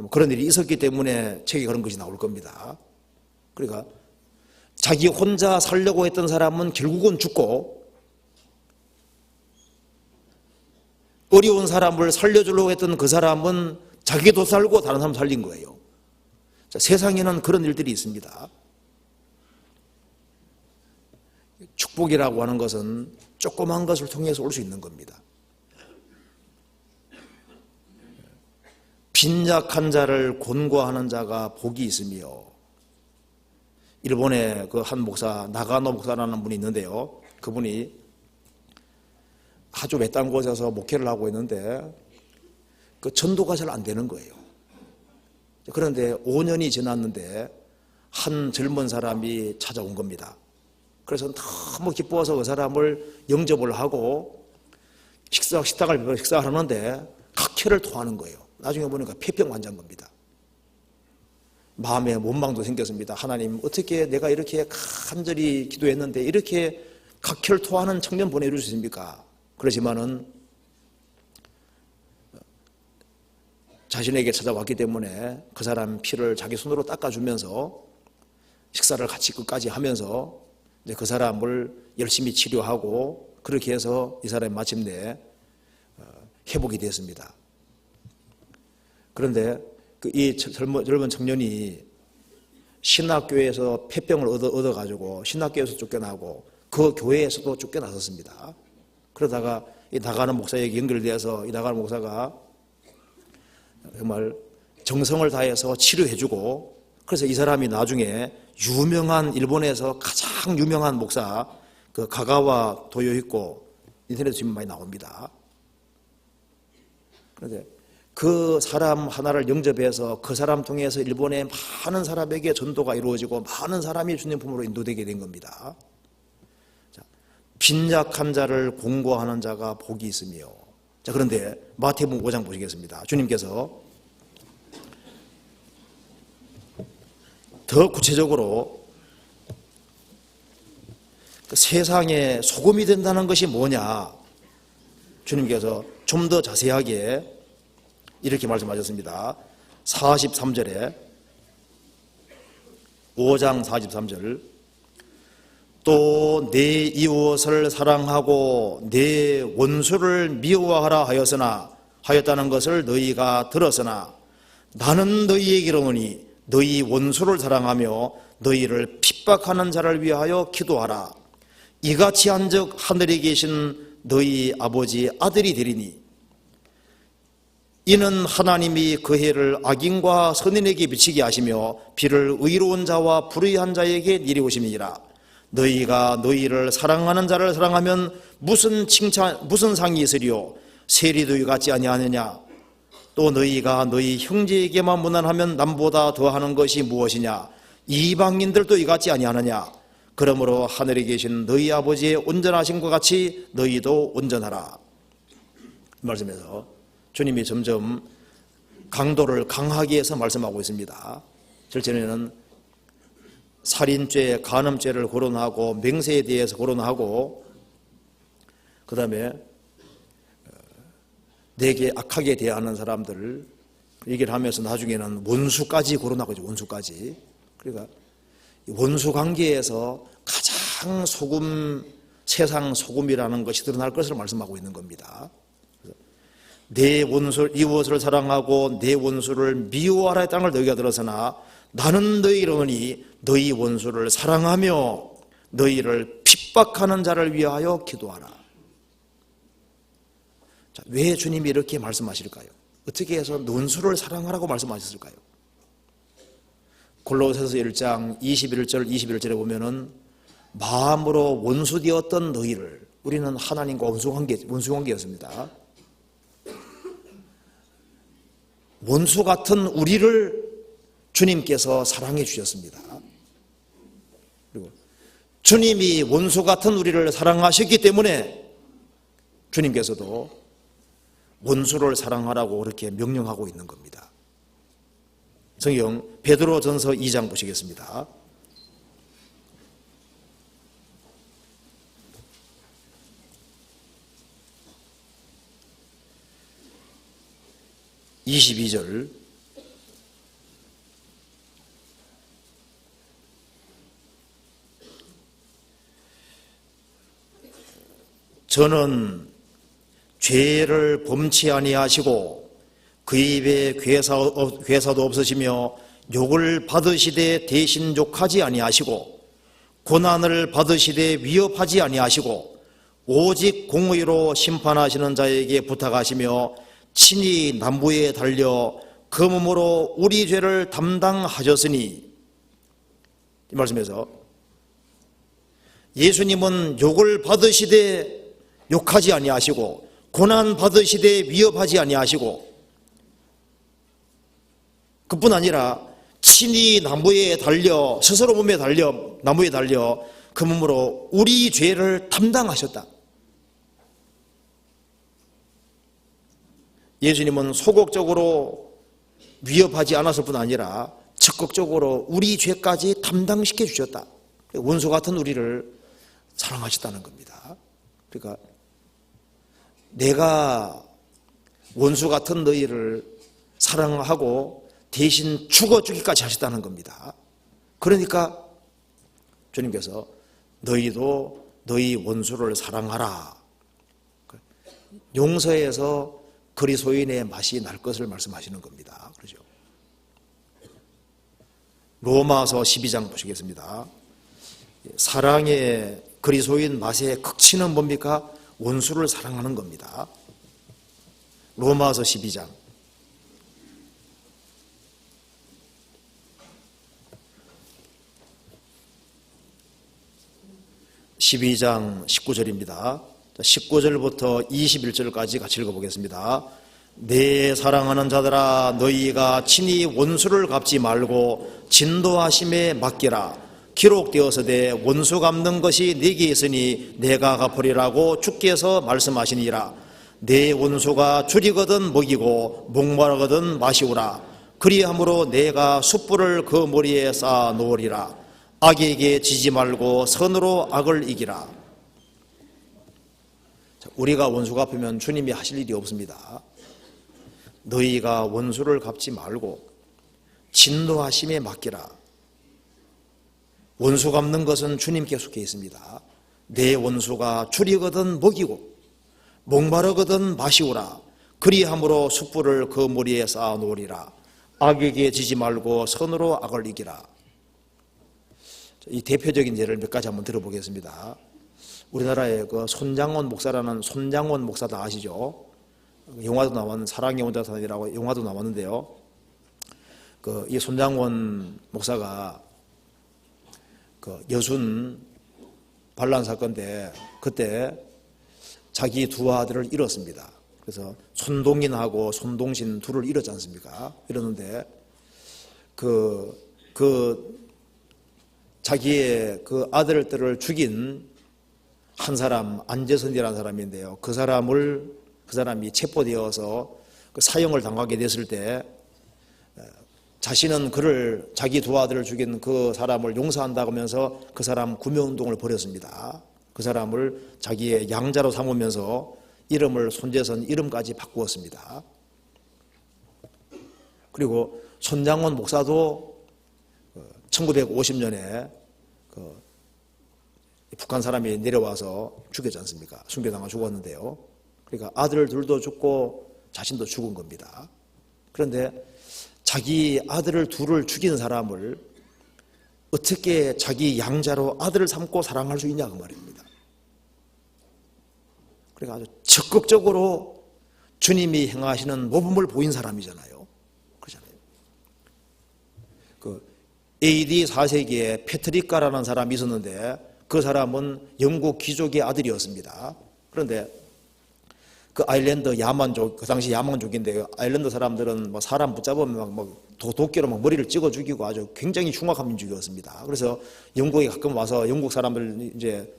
그런 일이 있었기 때문에 책에 그런 것이 나올 겁니다. 그러니까 자기 혼자 살려고 했던 사람은 결국은 죽고 어려운 사람을 살려주려고 했던 그 사람은 자기도 살고 다른 사람 살린 거예요. 자, 세상에는 그런 일들이 있습니다. 축복이라고 하는 것은 조그만 것을 통해서 올 수 있는 겁니다. 빈약한 자를 곤고하는 자가 복이 있으며 일본의 그 한 목사 나가노 목사라는 분이 있는데요. 그분이 아주 외딴 곳에서 목회를 하고 있는데 그 전도가 잘 안 되는 거예요. 그런데 5년이 지났는데 한 젊은 사람이 찾아온 겁니다. 그래서 너무 기뻐서 그 사람을 영접을 하고 식사를 하는데 각혈을 토하는 거예요. 나중에 보니까 폐병 환자인 겁니다. 마음에 원망도 생겼습니다. 하나님, 어떻게 내가 이렇게 간절히 기도했는데 이렇게 각혈 토하는 청년 보내줄 수 있습니까? 그렇지만은 자신에게 찾아왔기 때문에 그 사람 피를 자기 손으로 닦아주면서 식사를 같이 끝까지 하면서 이제 그 사람을 열심히 치료하고 그렇게 해서 이 사람이 마침내 회복이 됐습니다. 그런데 이 젊은 청년이 신학교에서 폐병을 얻어가지고 신학교에서 쫓겨나고 그 교회에서도 쫓겨났었습니다. 그러다가 이 나가는 목사에게 연결돼서 이 나가는 목사가 정말 정성을 다해서 치료해주고 그래서 이 사람이 나중에 유명한 일본에서 가장 유명한 목사 그 가가와 도요히코 인터넷에 지금 많이 나옵니다. 그런데 그 사람 하나를 영접해서 그 사람 통해서 일본의 많은 사람에게 전도가 이루어지고 많은 사람이 주님 품으로 인도되게 된 겁니다. 자, 빈약한 자를 공고하는 자가 복이 있으며 자 그런데 마태복음 5장 보시겠습니다. 주님께서 더 구체적으로 세상에 소금이 된다는 것이 뭐냐 주님께서 좀 더 자세하게 이렇게 말씀하셨습니다. 43절에 5장 43절 또 내 이웃을 사랑하고 내 원수를 미워하라 하였다는 것을 너희가 들었으나 나는 너희에게 이르노니 너희 원수를 사랑하며 너희를 핍박하는 자를 위하여 기도하라. 이같이 한즉 하늘에 계신 너희 아버지 아들이 되리니 이는 하나님이 그 해를 악인과 선인에게 비치게 하시며 비를 의로운 자와 불의한 자에게 내리우심이니라. 너희가 너희를 사랑하는 자를 사랑하면 무슨 상이 있으리요? 세리도 이같이 아니하느냐? 또 너희가 너희 형제에게만 무난하면 남보다 더하는 것이 무엇이냐? 이방인들도 이같이 아니하느냐? 그러므로 하늘에 계신 너희 아버지의 온전하신 것 같이 너희도 온전하라. 이 말씀에서 주님이 점점 강도를 강하게 해서 말씀하고 있습니다. 실제로는 살인죄, 간음죄를 거론하고 맹세에 대해서 거론하고 그 다음에 내게 악하게 대하는 사람들 얘기를 하면서 나중에는 원수까지 거론하고 있죠. 원수까지. 그러니까 원수 관계에서 가장 세상 소금이라는 것이 드러날 것을 말씀하고 있는 겁니다. 내 이웃을 사랑하고 내 원수를 미워하라 했다는 걸 너희가 들었으나 나는 너희 이르노니 너희 원수를 사랑하며 너희를 핍박하는 자를 위하여 기도하라. 자, 왜 주님이 이렇게 말씀하실까요? 어떻게 해서 원수를 사랑하라고 말씀하셨을까요? 골로새서 1장 21절 21절에 보면은 마음으로 원수되었던 너희를 우리는 하나님과 원수관계였습니다. 원수 같은 우리를 주님께서 사랑해 주셨습니다. 그리고 주님이 원수 같은 우리를 사랑하셨기 때문에 주님께서도 원수를 사랑하라고 그렇게 명령하고 있는 겁니다. 성경 베드로전서 2장 보시겠습니다. (22절) 저는 죄를 범치 아니하시고 그 입에 괴사도 없으시며 욕을 받으시되 대신 욕하지 아니하시고 고난을 받으시되 위협하지 아니하시고 오직 공의로 심판하시는 자에게 부탁하시며 친히 나무에 달려 그 몸으로 우리 죄를 담당하셨으니 이 말씀에서 예수님은 욕을 받으시되 욕하지 아니하시고 고난 받으시되 위협하지 아니하시고 그뿐 아니라 친히 나무에 달려 스스로 몸에 달려 나무에 달려 그 몸으로 우리 죄를 담당하셨다. 예수님은 소극적으로 위협하지 않았을 뿐 아니라 적극적으로 우리 죄까지 담당시켜 주셨다. 원수 같은 우리를 사랑하셨다는 겁니다. 그러니까 내가 원수 같은 너희를 사랑하고 대신 죽어주기까지 하셨다는 겁니다. 그러니까 주님께서 너희도 너희 원수를 사랑하라. 용서에서 그리스도인의 맛이 날 것을 말씀하시는 겁니다. 그렇죠? 로마서 12장 보시겠습니다. 사랑의 그리스도인 맛의 극치는 뭡니까? 원수를 사랑하는 겁니다. 로마서 12장 12장 19절입니다. 19절부터 21절까지 같이 읽어보겠습니다. 내 사랑하는 자들아 너희가 친히 원수를 갚지 말고 진도하심에 맡기라. 기록되어서되 원수 갚는 것이 네게 있으니 내가 갚으리라고 주께서 말씀하시니라. 내 원수가 줄이거든 먹이고 목마르거든 마시우라. 그리함으로 내가 숯불을 그 머리에 쌓아 놓으리라. 악에게 지지 말고 선으로 악을 이기라. 우리가 원수 갚으면 주님이 하실 일이 없습니다. 너희가 원수를 갚지 말고 진노하심에 맡기라. 원수 갚는 것은 주님께 속해 있습니다. 내 원수가 줄이거든 먹이고 목마르거든 마시우라. 그리함으로 숯불을 그 머리에 쌓아 놓으리라. 악에게 지지 말고 선으로 악을 이기라. 이 대표적인 예를 몇 가지 한번 들어보겠습니다. 우리나라에 그 손장원 목사라는 손장원 목사 다 아시죠? 영화도 나왔는 사랑의 원자탄이라고 영화도 나왔는데요. 이 손장원 목사가 그 여순 반란 사건 때 그때 자기 두 아들을 잃었습니다. 그래서 손동인하고 손동신 둘을 잃었지 않습니까? 잃었는데 자기의 그 아들들을 죽인 한 사람 안재선이라는 사람인데요. 그 사람이 체포되어서 그 사형을 당하게 됐을 때 자신은 자기 두 아들을 죽인 그 사람을 용서한다고 하면서 그 사람 구명운동을 벌였습니다. 그 사람을 자기의 양자로 삼으면서 이름을 손재선 이름까지 바꾸었습니다. 그리고 손장원 목사도 1950년에 북한 사람이 내려와서 죽였지 않습니까? 순교당하 죽었는데요. 그러니까 아들 둘도 죽고 자신도 죽은 겁니다. 그런데 자기 아들을 둘을 죽인 사람을 어떻게 자기 양자로 아들을 삼고 사랑할 수 있냐 그 말입니다. 그러니까 아주 적극적으로 주님이 행하시는 모범을 보인 사람이잖아요. 그렇잖아요. AD 4세기에 페트리카라는 사람이 있었는데 그 사람은 영국 귀족의 아들이었습니다. 그런데 그 아일랜드 야만족, 그 당시 야만족인데 아일랜드 사람들은 사람 붙잡으면 도끼로 머리를 찍어 죽이고 아주 굉장히 흉악한 민족이었습니다. 그래서 영국에 가끔 와서 영국 사람들 이제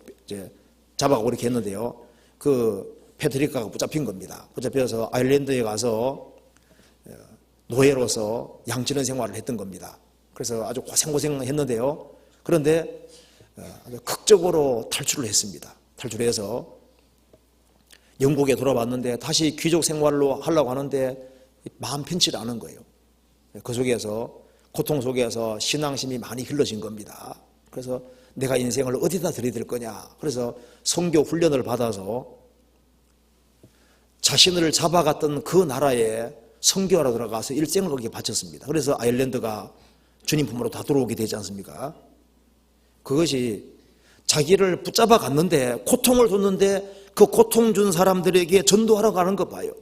잡아가고 이렇게 했는데요. 그 페트리카가 붙잡힌 겁니다. 붙잡혀서 아일랜드에 가서 노예로서 양치는 생활을 했던 겁니다. 그래서 아주 고생했는데요. 그런데 아주 극적으로 탈출을 했습니다. 탈출해서 영국에 돌아왔는데 다시 귀족 생활로 하려고 하는데 마음 편치를 않은 거예요. 그 속에서 고통 속에서 신앙심이 많이 길러진 겁니다. 그래서 내가 인생을 어디다 들이댈 거냐. 그래서 선교 훈련을 받아서 자신을 잡아갔던 그 나라에 선교하러 들어가서 일생을 거기에 바쳤습니다. 그래서 아일랜드가 주님 품으로 다 들어오게 되지 않습니까? 그것이 자기를 붙잡아 갔는데 고통을 줬는데 그 고통 준 사람들에게 전도하러 가는 거 봐요.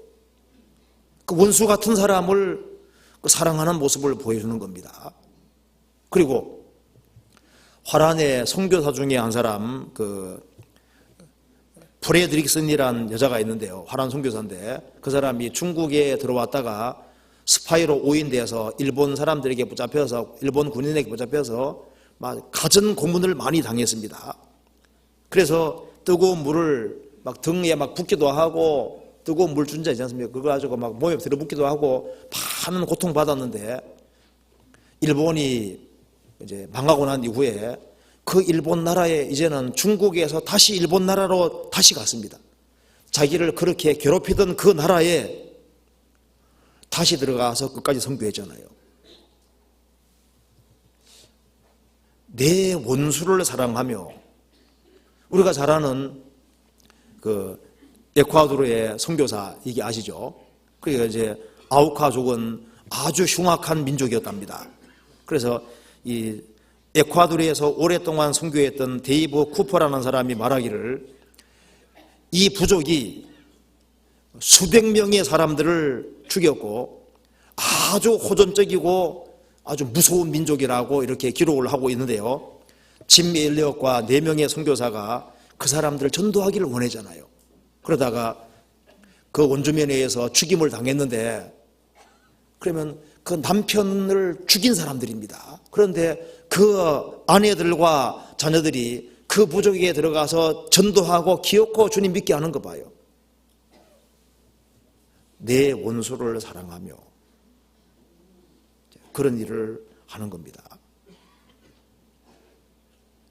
그 원수 같은 사람을 사랑하는 모습을 보여주는 겁니다. 그리고 화란의 선교사 중에 한 사람, 프레드릭슨이라는 여자가 있는데요. 화란 선교사인데 그 사람이 중국에 들어왔다가 스파이로 오인돼서 일본 사람들에게 붙잡혀서, 일본 군인에게 붙잡혀서 막 갖은 고문을 많이 당했습니다. 그래서 뜨거운 물을 막 등에 막 붓기도 하고, 뜨거운 물 준자 있지 않습니까? 그거 가지고 막 몸에 들어붓기도 하고 많은 고통 받았는데, 일본이 이제 망하고 난 이후에 그 일본 나라에 이제는 중국에서 다시 일본 나라로 다시 갔습니다. 자기를 그렇게 괴롭히던 그 나라에 다시 들어가서 끝까지 선교했잖아요. 내 원수를 사랑하며, 우리가 잘 아는 에콰도르의 선교사, 이게 아시죠? 그러니까 이제 아우카족은 아주 흉악한 민족이었답니다. 그래서 이 에콰도르에서 오랫동안 선교했던 데이브 쿠퍼라는 사람이 말하기를, 이 부족이 수백 명의 사람들을 죽였고 아주 호전적이고 아주 무서운 민족이라고 이렇게 기록을 하고 있는데요. 짐 엘리엇과 4명의 선교사가 그 사람들을 전도하기를 원하잖아요. 그러다가 그 원주민에 의해서 죽임을 당했는데, 그러면 그 남편을 죽인 사람들입니다. 그런데 그 아내들과 자녀들이 그 부족에 들어가서 전도하고 기어코 주님 믿게 하는 거 봐요. 내 원수를 사랑하며 그런 일을 하는 겁니다.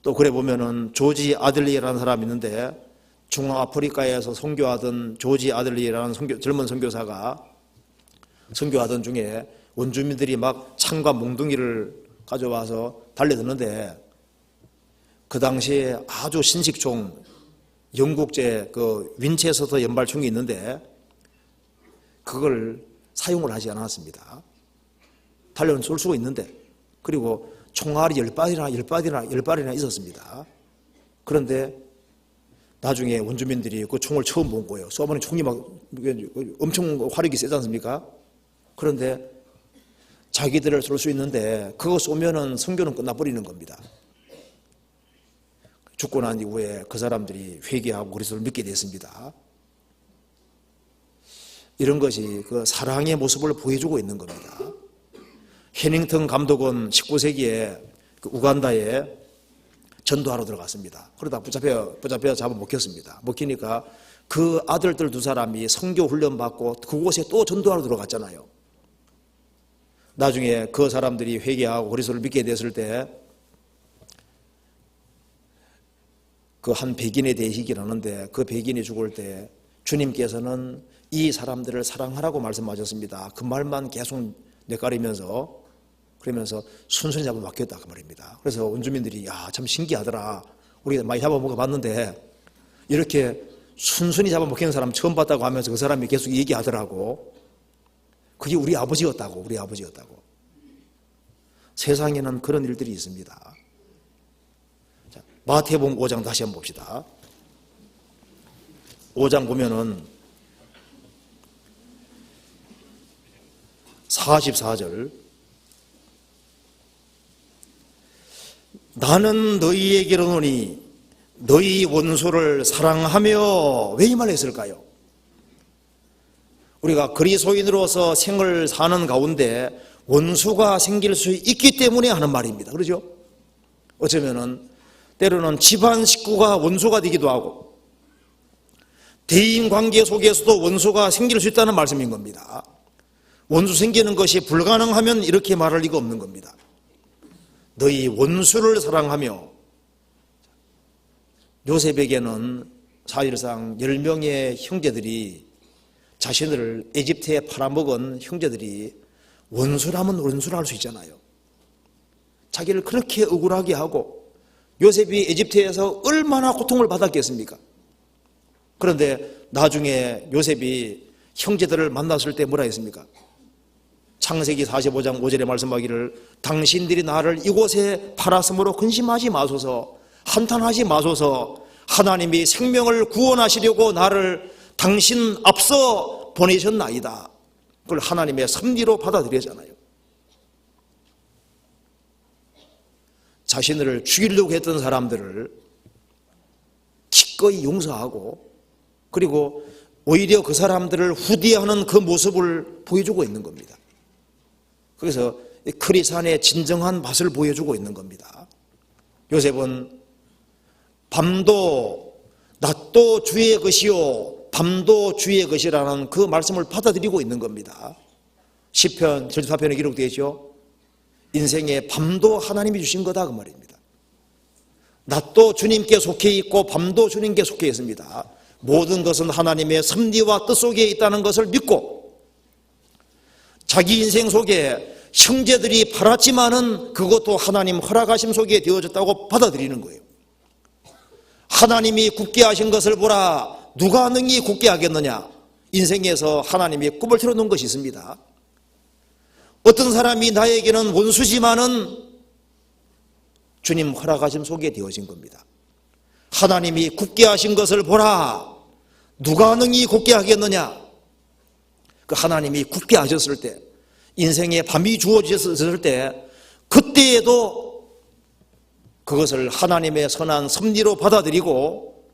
또 그래 보면은 조지 아들리라는 사람이 있는데, 중앙아프리카에서 선교하던 조지 아들리라는 젊은 선교사가 선교하던 중에 원주민들이 막 창과 몽둥이를 가져와서 달려드는데, 그 당시에 아주 신식총 영국제 윈체스터 연발총이 있는데 그걸 사용을 하지 않았습니다. 달려는 쏠 수가 있는데, 그리고 총알이 10발이나 있었습니다. 그런데 나중에 원주민들이 그 총을 처음 본 거예요. 쏘면 총이 막 엄청 화력이 세지 않습니까? 그런데 자기들을 쏠 수 있는데 그거 쏘면은 선교는 끝나버리는 겁니다. 죽고 난 이후에 그 사람들이 회개하고 그리스도를 믿게 됐습니다. 이런 것이 그 사랑의 모습을 보여주고 있는 겁니다. 해닝턴 감독은 19세기에 우간다에 전도하러 들어갔습니다. 그러다 붙잡혀 잡아 먹혔습니다. 먹히니까 그 아들들 2사람이 선교 훈련 받고 그곳에 또 전도하러 들어갔잖아요. 나중에 그 사람들이 회개하고 그리스도를 믿게 됐을 때 그 한 백인에 대해 얘기를 하는데, 그 백인이 죽을 때 주님께서는 이 사람들을 사랑하라고 말씀하셨습니다. 그 말만 계속 뇌까리면서, 그러면서 순순히 잡아먹혔다 그 말입니다. 그래서 원주민들이 참 신기하더라. 우리가 많이 잡아먹어 봤는데 이렇게 순순히 잡아먹히는 사람 처음 봤다고 하면서 그 사람이 계속 얘기하더라고. 그게 우리 아버지였다고. 세상에는 그런 일들이 있습니다. 자, 마태복음 5장 다시 한번 봅시다. 5장 보면은 44절, 나는 너희에게 이르노니 너희 원수를 사랑하며, 왜 이 말을 했을까요? 우리가 그리스도인으로서 생을 사는 가운데 원수가 생길 수 있기 때문에 하는 말입니다. 그렇죠? 어쩌면은 때로는 집안 식구가 원수가 되기도 하고 대인 관계 속에서도 원수가 생길 수 있다는 말씀인 겁니다. 원수 생기는 것이 불가능하면 이렇게 말할 리가 없는 겁니다. 너희 원수를 사랑하며. 요셉에게는 사실상 10명의 형제들이, 자신을 에집트에 팔아먹은 형제들이 원수라면 원수라 할 수 있잖아요. 자기를 그렇게 억울하게 하고, 요셉이 에집트에서 얼마나 고통을 받았겠습니까? 그런데 나중에 요셉이 형제들을 만났을 때 뭐라 했습니까? 창세기 45장 5절에 말씀하기를, 당신들이 나를 이곳에 팔았으므로 근심하지 마소서, 한탄하지 마소서, 하나님이 생명을 구원하시려고 나를 당신 앞서 보내셨나이다. 그걸 하나님의 섭리로 받아들이잖아요. 자신을 죽이려고 했던 사람들을 기꺼이 용서하고 그리고 오히려 그 사람들을 후대하는 그 모습을 보여주고 있는 겁니다. 그래서 크리스찬의 진정한 맛을 보여주고 있는 겁니다. 요셉은 밤도 낮도 주의 것이요 밤도 주의 것이라는 그 말씀을 받아들이고 있는 겁니다. 시편 74편에 기록되어 있죠. 인생의 밤도 하나님이 주신 거다 그 말입니다. 낮도 주님께 속해 있고 밤도 주님께 속해 있습니다. 모든 것은 하나님의 섭리와 뜻 속에 있다는 것을 믿고 자기 인생 속에 형제들이 팔았지만은 그것도 하나님 허락하심 속에 되어졌다고 받아들이는 거예요. 하나님이 굳게 하신 것을 보라. 누가 능히 굳게 하겠느냐. 인생에서 하나님이 꿈을 틀어놓은 것이 있습니다. 어떤 사람이 나에게는 원수지만은 주님 허락하심 속에 되어진 겁니다. 하나님이 굳게 하신 것을 보라. 누가 능히 굳게 하겠느냐. 그 하나님이 굳게 하셨을 때 인생에 밤이 주어졌을 때 그때에도 그것을 하나님의 선한 섭리로 받아들이고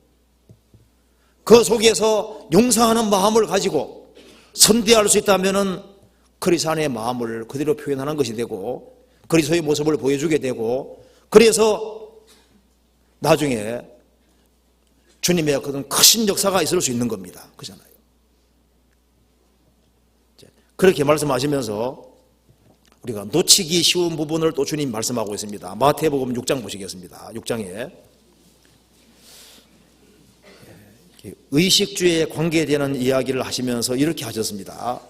그 속에서 용서하는 마음을 가지고 선대할 수 있다면은 그리스도의 마음을 그대로 표현하는 것이 되고 그리스도의 모습을 보여주게 되고 그래서 나중에 주님의 그런 크신 역사가 있을 수 있는 겁니다. 그렇잖아요. 그렇게 말씀하시면서 우리가 놓치기 쉬운 부분을 또 주님 말씀하고 있습니다. 마태복음 6장 보시겠습니다. 6장에 의식주에 관계되는 이야기를 하시면서 이렇게 하셨습니다.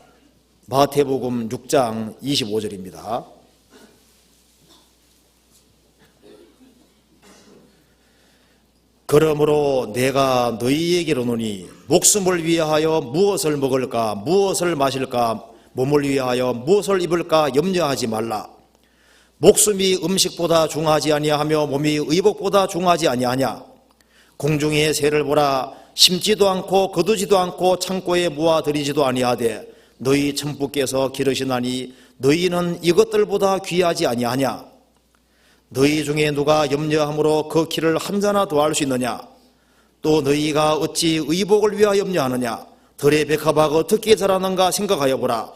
마태복음 6장 25절입니다. 그러므로 내가 너희에게로노니 목숨을 위하여 무엇을 먹을까 무엇을 마실까 몸을 위하여 무엇을 입을까 염려하지 말라. 목숨이 음식보다 중하지 아니하며 몸이 의복보다 중하지 아니하냐. 공중의 새를 보라. 심지도 않고 거두지도 않고 창고에 모아들이지도 아니하되 너희 천부께서 기르시나니 너희는 이것들보다 귀하지 아니하냐. 너희 중에 누가 염려함으로 그 키를 한 자나 더할 수 있느냐. 또 너희가 어찌 의복을 위하여 염려하느냐. 들의 백합화가 어떻게 자라는가 생각하여 보라.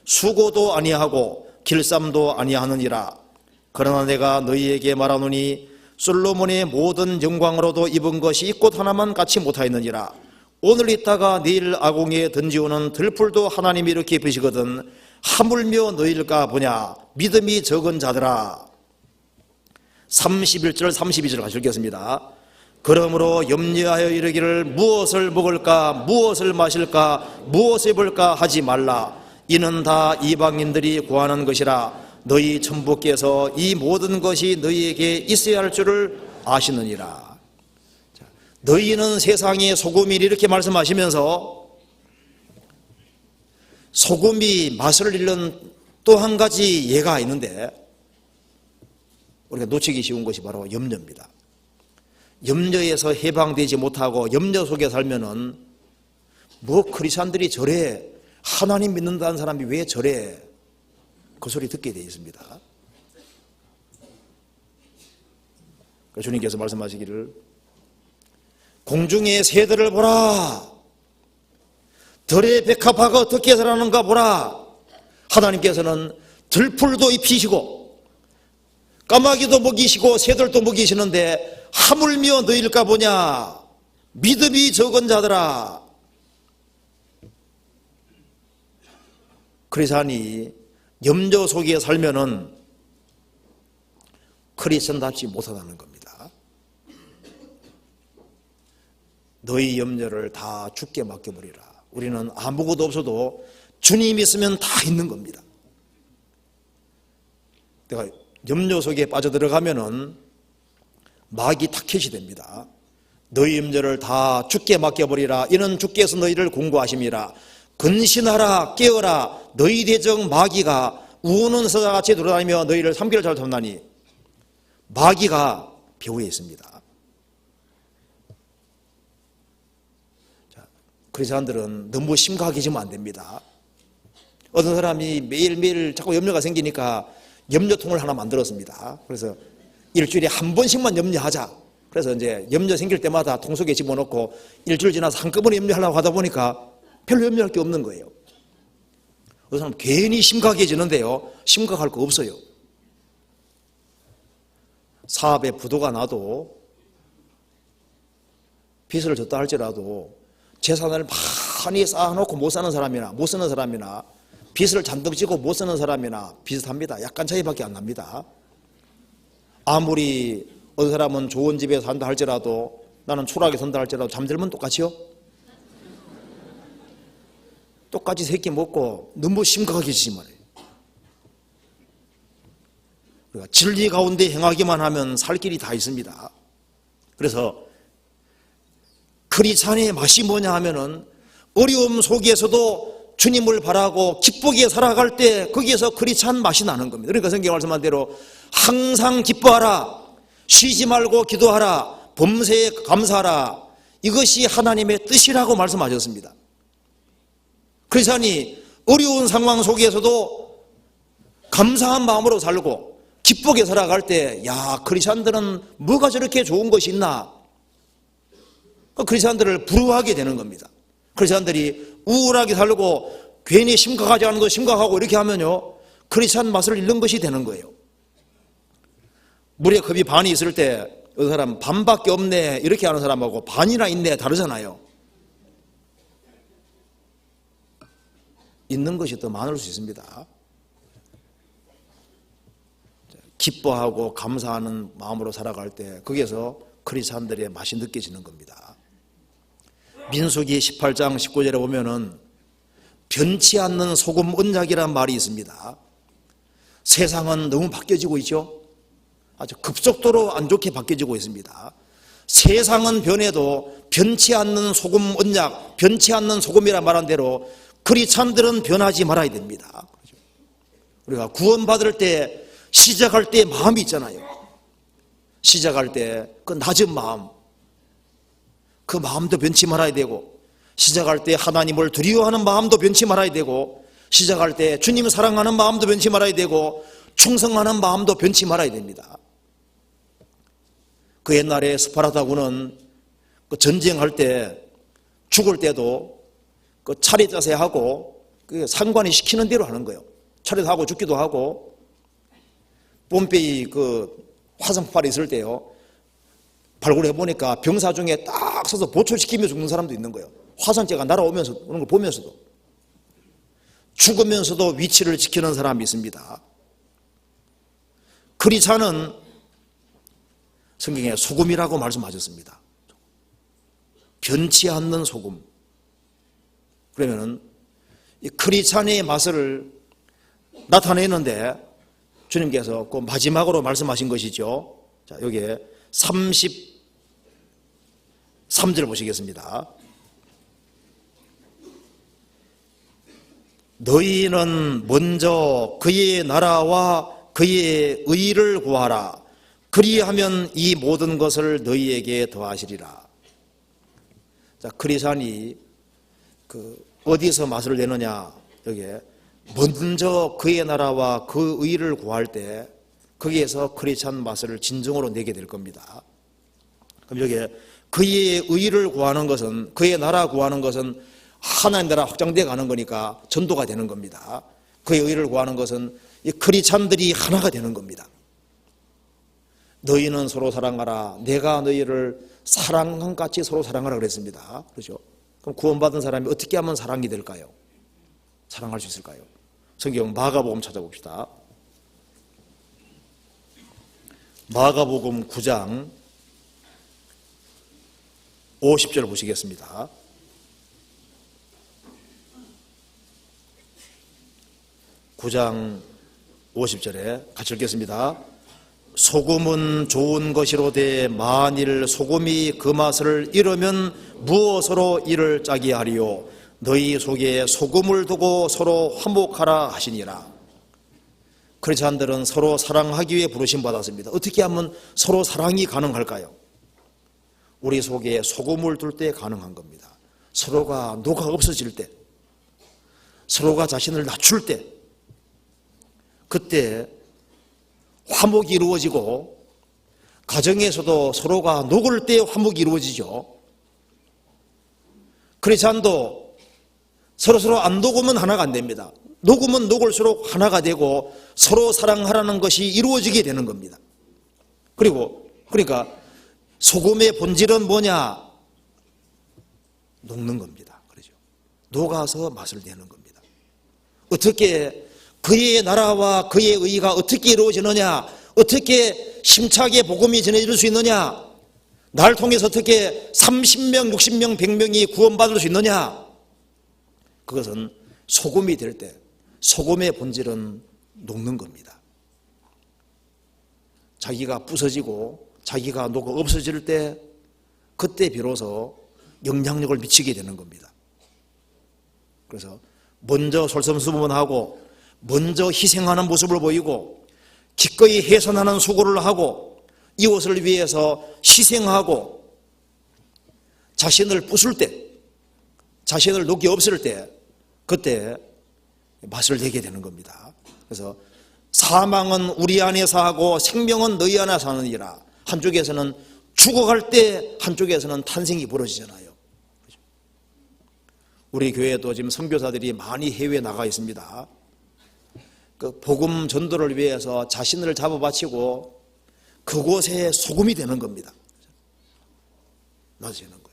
수고도 아니하고 길쌈도 아니하느니라. 그러나 내가 너희에게 말하노니 솔로몬의 모든 영광으로도 입은 것이 꽃 하나만 같이 못하였느니라. 오늘 있다가 내일 아궁이에 던지오는 들풀도 하나님이 이렇게 입으시거든 하물며 너희일까 보냐. 믿음이 적은 자들아. 31절 32절 같이 읽겠습니다. 그러므로 염려하여 이르기를 무엇을 먹을까 무엇을 마실까 무엇을 입을까 하지 말라. 이는 다 이방인들이 구하는 것이라. 너희 천부께서 이 모든 것이 너희에게 있어야 할 줄을 아시느니라. 너희는 세상의 소금이니 이렇게 말씀하시면서 소금이 맛을 잃는 또 한 가지 예가 있는데 우리가 놓치기 쉬운 것이 바로 염려입니다. 염려에서 해방되지 못하고 염려 속에 살면은 뭐 크리스찬들이 저래 하나님 믿는다는 사람이 왜 저래 그 소리 듣게 되어 있습니다. 주님께서 말씀하시기를 공중의 새들을 보라. 들의 백합화가 어떻게 자라는가 보라. 하나님께서는 들풀도 입히시고 까마귀도 먹이시고 새들도 먹이시는데 하물며 너희일까 보냐. 믿음이 적은 자들아. 크리스찬이 염려 속에 살면은 크리스찬답지 못하다는 겁니다. 너희 염려를 다 주께 맡겨버리라. 우리는 아무것도 없어도 주님 있으면 다 있는 겁니다. 내가 염려 속에 빠져들어가면은 마귀 타켓이 됩니다. 너희 염려를 다 주께 맡겨버리라. 이는 주께서 너희를 공고하심이라. 근신하라 깨어라. 너희 대적 마귀가 우는 서자같이 돌아다니며 너희를 삼키를 잘 잡나니. 마귀가 배후에 있습니다. 크리스찬들은 너무 심각하게 지면 안 됩니다. 어떤 사람이 매일매일 자꾸 염려가 생기니까 염려통을 하나 만들었습니다. 그래서 일주일에 한 번씩만 염려하자. 그래서 이제 염려 생길 때마다 통속에 집어넣고 일주일 지나서 한꺼번에 염려하려고 하다 보니까 별로 염려할 게 없는 거예요. 그 사람 괜히 심각해지는데요, 심각할 거 없어요. 사업에 부도가 나도 빚을 졌다 할지라도 재산을 많이 쌓아놓고 못 사는 사람이나 못 쓰는 사람이나 빚을 잔뜩 지고 못 쓰는 사람이나 비슷합니다. 약간 차이밖에 안 납니다. 아무리 어느 사람은 좋은 집에 산다 할지라도 나는 초락에 산다 할지라도 잠들면 똑같이요? 똑같이 새끼 먹고 너무 심각하게 지지 말아요. 그러니까 진리 가운데 행하기만 하면 살 길이 다 있습니다. 그래서 크리스찬의 맛이 뭐냐 하면은 어려움 속에서도 주님을 바라고 기쁘게 살아갈 때 거기에서 크리스찬 맛이 나는 겁니다. 그러니까 성경 말씀한 대로 항상 기뻐하라, 쉬지 말고 기도하라, 범사에 감사하라, 이것이 하나님의 뜻이라고 말씀하셨습니다. 크리스찬이 어려운 상황 속에서도 감사한 마음으로 살고 기쁘게 살아갈 때, 야, 크리스찬들은 뭐가 저렇게 좋은 것이 있나? 크리스찬들을 부러워하게 되는 겁니다. 크리스찬들이 우울하게 살고 괜히 심각하지 않은 거 심각하고 이렇게 하면요, 크리스찬 맛을 잃는 것이 되는 거예요. 물에 컵이 반이 있을 때 어느 사람 반밖에 없네 이렇게 하는 사람하고 반이나 있네 다르잖아요. 있는 것이 더 많을 수 있습니다. 기뻐하고 감사하는 마음으로 살아갈 때 거기에서 크리스찬들의 맛이 느껴지는 겁니다. 민수기 18장 19절에 보면은 변치 않는 소금 언약이라는 말이 있습니다. 세상은 너무 바뀌어지고 있죠. 아주 급속도로 안 좋게 바뀌어지고 있습니다. 세상은 변해도 변치 않는 소금 언약, 변치 않는 소금이라 말한 대로 크리스찬들은 변하지 말아야 됩니다. 우리가 구원받을 때 시작할 때 마음이 있잖아요. 시작할 때 그 낮은 마음, 그 마음도 변치 말아야 되고, 시작할 때 하나님을 두려워하는 마음도 변치 말아야 되고, 시작할 때 주님 사랑하는 마음도 변치 말아야 되고, 충성하는 마음도 변치 말아야 됩니다. 그 옛날에 스파르타군은 그 전쟁할 때 죽을 때도 그 차례 자세 하고 그 상관이 시키는 대로 하는 거예요. 차례도 하고 죽기도 하고, 폼페이 그 화성폭발이 있을 때요, 발굴해 보니까 병사 중에 딱 서서 보초시키며 죽는 사람도 있는 거예요. 화산재가 날아오면서 오는 걸 보면서도. 죽으면서도 위치를 지키는 사람이 있습니다. 크리스찬은 성경에 소금이라고 말씀하셨습니다. 변치 않는 소금. 그러면은 이 크리스찬의 맛을 나타내는데 주님께서 그 마지막으로 말씀하신 것이죠. 자, 여기에 33절 보시겠습니다. 너희는 먼저 그의 나라와 그의 의를 구하라. 그리하면 이 모든 것을 너희에게 더하시리라. 자, 크리스찬이 어디서 맛을 내느냐? 여기에 먼저 그의 나라와 그 의를 구할 때 거기에서 크리스찬 맛을 진정으로 내게 될 겁니다. 그럼 여기에 그의 의를 구하는 것은, 그의 나라 구하는 것은 하나님 나라 확장되어 가는 거니까 전도가 되는 겁니다. 그의 의를 구하는 것은 이 크리스찬들이 하나가 되는 겁니다. 너희는 서로 사랑하라. 내가 너희를 사랑한 같이 서로 사랑하라 그랬습니다. 그렇죠? 그럼 구원받은 사람이 어떻게 하면 사랑이 될까요? 사랑할 수 있을까요? 성경 마가복음 찾아봅시다. 마가복음 9장 50절 보시겠습니다. (9장 50절에) 같이 읽겠습니다. 소금은 좋은 것이로되 만일 소금이 그 맛을 잃으면 무엇으로 이를 짜게 하리요? 너희 속에 소금을 두고 서로 화목하라 하시니라. 크리스찬들은 서로 사랑하기 위해 부르심 받았습니다. 어떻게 하면 서로 사랑이 가능할까요? 우리 속에 소금을 둘 때 가능한 겁니다. 서로가 녹아 없어질 때, 서로가 자신을 낮출 때, 그때 화목이 이루어지고 가정에서도 서로가 녹을 때 화목이 이루어지죠. 크리스찬도 서로서로 안 녹으면 하나가 안 됩니다. 녹으면 녹을수록 하나가 되고 서로 사랑하라는 것이 이루어지게 되는 겁니다. 그러니까 소금의 본질은 뭐냐? 녹는 겁니다. 그렇죠? 녹아서 맛을 내는 겁니다. 어떻게 그의 나라와 그의 의가 어떻게 이루어지느냐? 어떻게 힘차게 복음이 전해질 수 있느냐? 날 통해서 어떻게 30명, 60명, 100명이 구원받을 수 있느냐? 그것은 소금이 될 때 소금의 본질은 녹는 겁니다. 자기가 부서지고 자기가 녹아 없어질 때 그때 비로소 영향력을 미치게 되는 겁니다. 그래서 먼저 솔선수범하고 먼저 희생하는 모습을 보이고 기꺼이 해선하는 수고를 하고 이웃을 위해서 희생하고 자신을 부술 때, 자신을 녹이 없을 때 그때 맛을 내게 되는 겁니다. 그래서 사망은 우리 안에서 하고 생명은 너희 안에서 하느니라. 한쪽에서는 죽어갈 때 한쪽에서는 탄생이 벌어지잖아요. 우리 교회도 지금 선교사들이 많이 해외에 나가 있습니다. 그 복음 전도를 위해서 자신을 잡아바치고 그곳에 소금이 되는 겁니다. 낮아지는 거예요.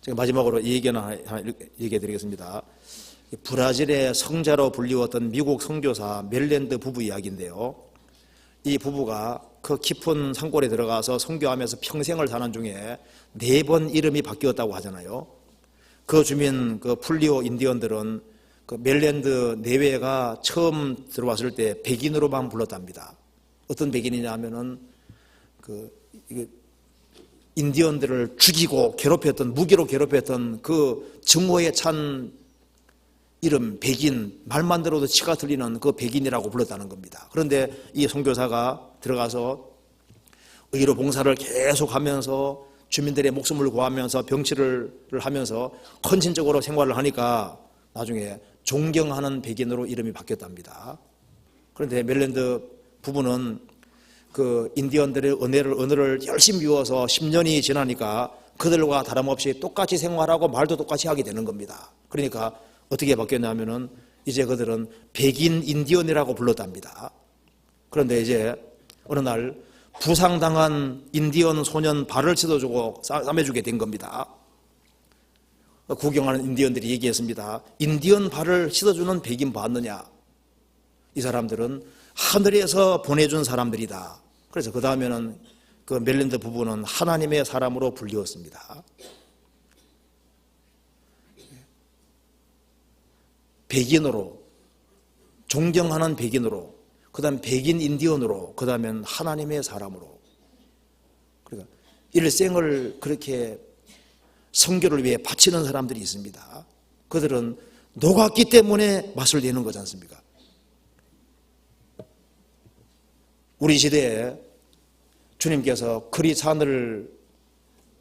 제가 마지막으로 이 얘기는 하나 얘기해 드리겠습니다. 브라질의 성자로 불리웠던 미국 선교사 멜랜드 부부 이야기인데요. 이 부부가 그 깊은 산골에 들어가서 선교하면서 평생을 사는 중에 4번 이름이 바뀌었다고 하잖아요. 그 주민 그 풀리오 인디언들은 그 멜랜드 내외가 처음 들어왔을 때 백인으로만 불렀답니다. 어떤 백인이냐 하면은 인디언들을 죽이고 괴롭혔던, 무기로 괴롭혔던 그 증오에 찬 이름 백인, 말만 들어도 치가 들리는 그 백인이라고 불렀다는 겁니다. 그런데 이 선교사가 들어가서 의료 봉사를 계속 하면서 주민들의 목숨을 구하면서 병치를 하면서 헌신적으로 생활을 하니까 나중에 존경하는 백인으로 이름이 바뀌었답니다. 그런데 멜랜드 부부는 그 인디언들의 언어를 열심히 배워서 10년이 지나니까 그들과 다름없이 똑같이 생활하고 말도 똑같이 하게 되는 겁니다. 그러니까 어떻게 바뀌었냐면은 이제 그들은 백인 인디언이라고 불렀답니다. 그런데 이제 어느 날 부상당한 인디언 소년 발을 씻어주고 싸매주게 된 겁니다. 구경하는 인디언들이 얘기했습니다. 인디언 발을 씻어주는 백인 봤느냐? 이 사람들은 하늘에서 보내준 사람들이다. 그래서 그 다음에는 그 멜랜드 부부는 하나님의 사람으로 불리웠습니다. 백인으로, 존경하는 백인으로, 그 다음 백인 인디언으로, 그 다음엔 하나님의 사람으로. 그러니까 일생을 그렇게 선교를 위해 바치는 사람들이 있습니다. 그들은 녹았기 때문에 맛을 내는 거지 않습니까? 우리 시대에 주님께서 크리스찬을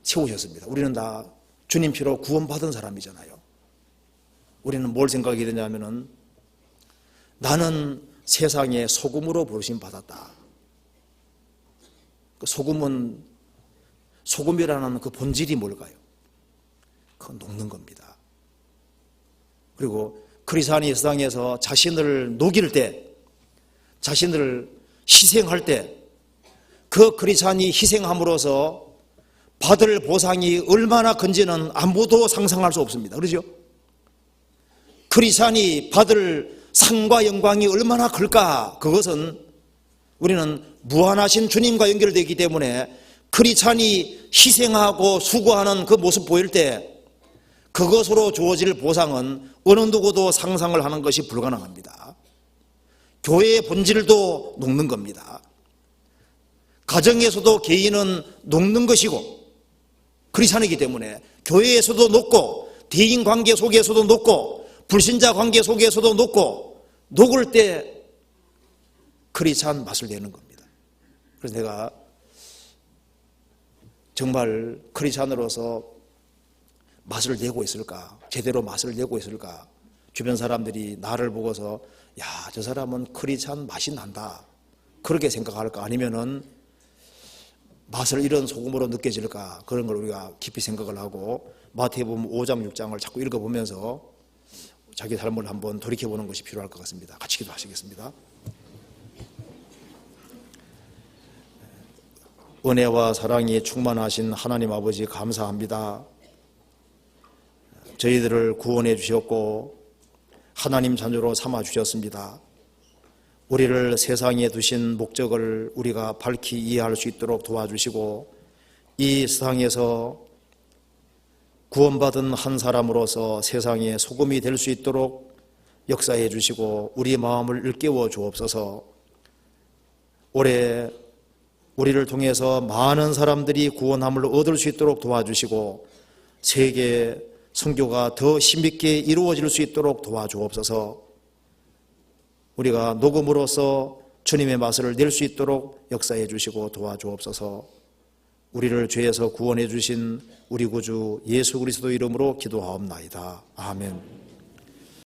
세우셨습니다. 우리는 다 주님 피로 구원받은 사람이잖아요. 우리는 뭘 생각하게 되냐면은 나는 세상의 소금으로 부르심 받았다. 그 소금이라는 그 본질이 뭘까요? 그건 녹는 겁니다. 그리고 크리스찬이 세상에서 자신을 녹일 때, 자신을 희생할 때 그 크리스찬이 희생함으로써 받을 보상이 얼마나 큰지는 아무도 상상할 수 없습니다. 그렇죠? 크리스찬이 받을 상과 영광이 얼마나 클까? 그것은 우리는 무한하신 주님과 연결되기 때문에 크리스찬이 희생하고 수고하는 그 모습 보일 때 그것으로 주어질 보상은 어느 누구도 상상을 하는 것이 불가능합니다. 교회의 본질도 녹는 겁니다. 가정에서도 개인은 녹는 것이고 크리스찬이기 때문에 교회에서도 녹고 대인 관계 속에서도 녹고 불신자 관계 속에서도 녹고 녹을 때 크리스찬 맛을 내는 겁니다. 그래서 내가 정말 크리스찬으로서 맛을 내고 있을까? 제대로 맛을 내고 있을까? 주변 사람들이 나를 보고서 야, 저 사람은 크리스찬 맛이 난다. 그렇게 생각할까? 아니면은 맛을 이런 소금으로 느껴질까? 그런 걸 우리가 깊이 생각을 하고 마태복음 5장 6장을 자꾸 읽어보면서 자기 삶을 한번 돌이켜보는 것이 필요할 것 같습니다. 같이 기도하시겠습니다. 은혜와 사랑이 충만하신 하나님 아버지 감사합니다. 저희들을 구원해 주셨고 하나님 자녀로 삼아 주셨습니다. 우리를 세상에 두신 목적을 우리가 밝히 이해할 수 있도록 도와주시고 이 세상에서 구원받은 한 사람으로서 세상에 소금이 될 수 있도록 역사해 주시고 우리 마음을 일깨워 주옵소서. 올해 우리를 통해서 많은 사람들이 구원함을 얻을 수 있도록 도와주시고 세계 선교가 더 힘있게 이루어질 수 있도록 도와주옵소서. 우리가 녹음으로써 주님의 맛을 낼 수 있도록 역사해 주시고 도와주옵소서. 우리를 죄에서 구원해 주신 우리 구주 예수 그리스도 이름으로 기도하옵나이다. 아멘.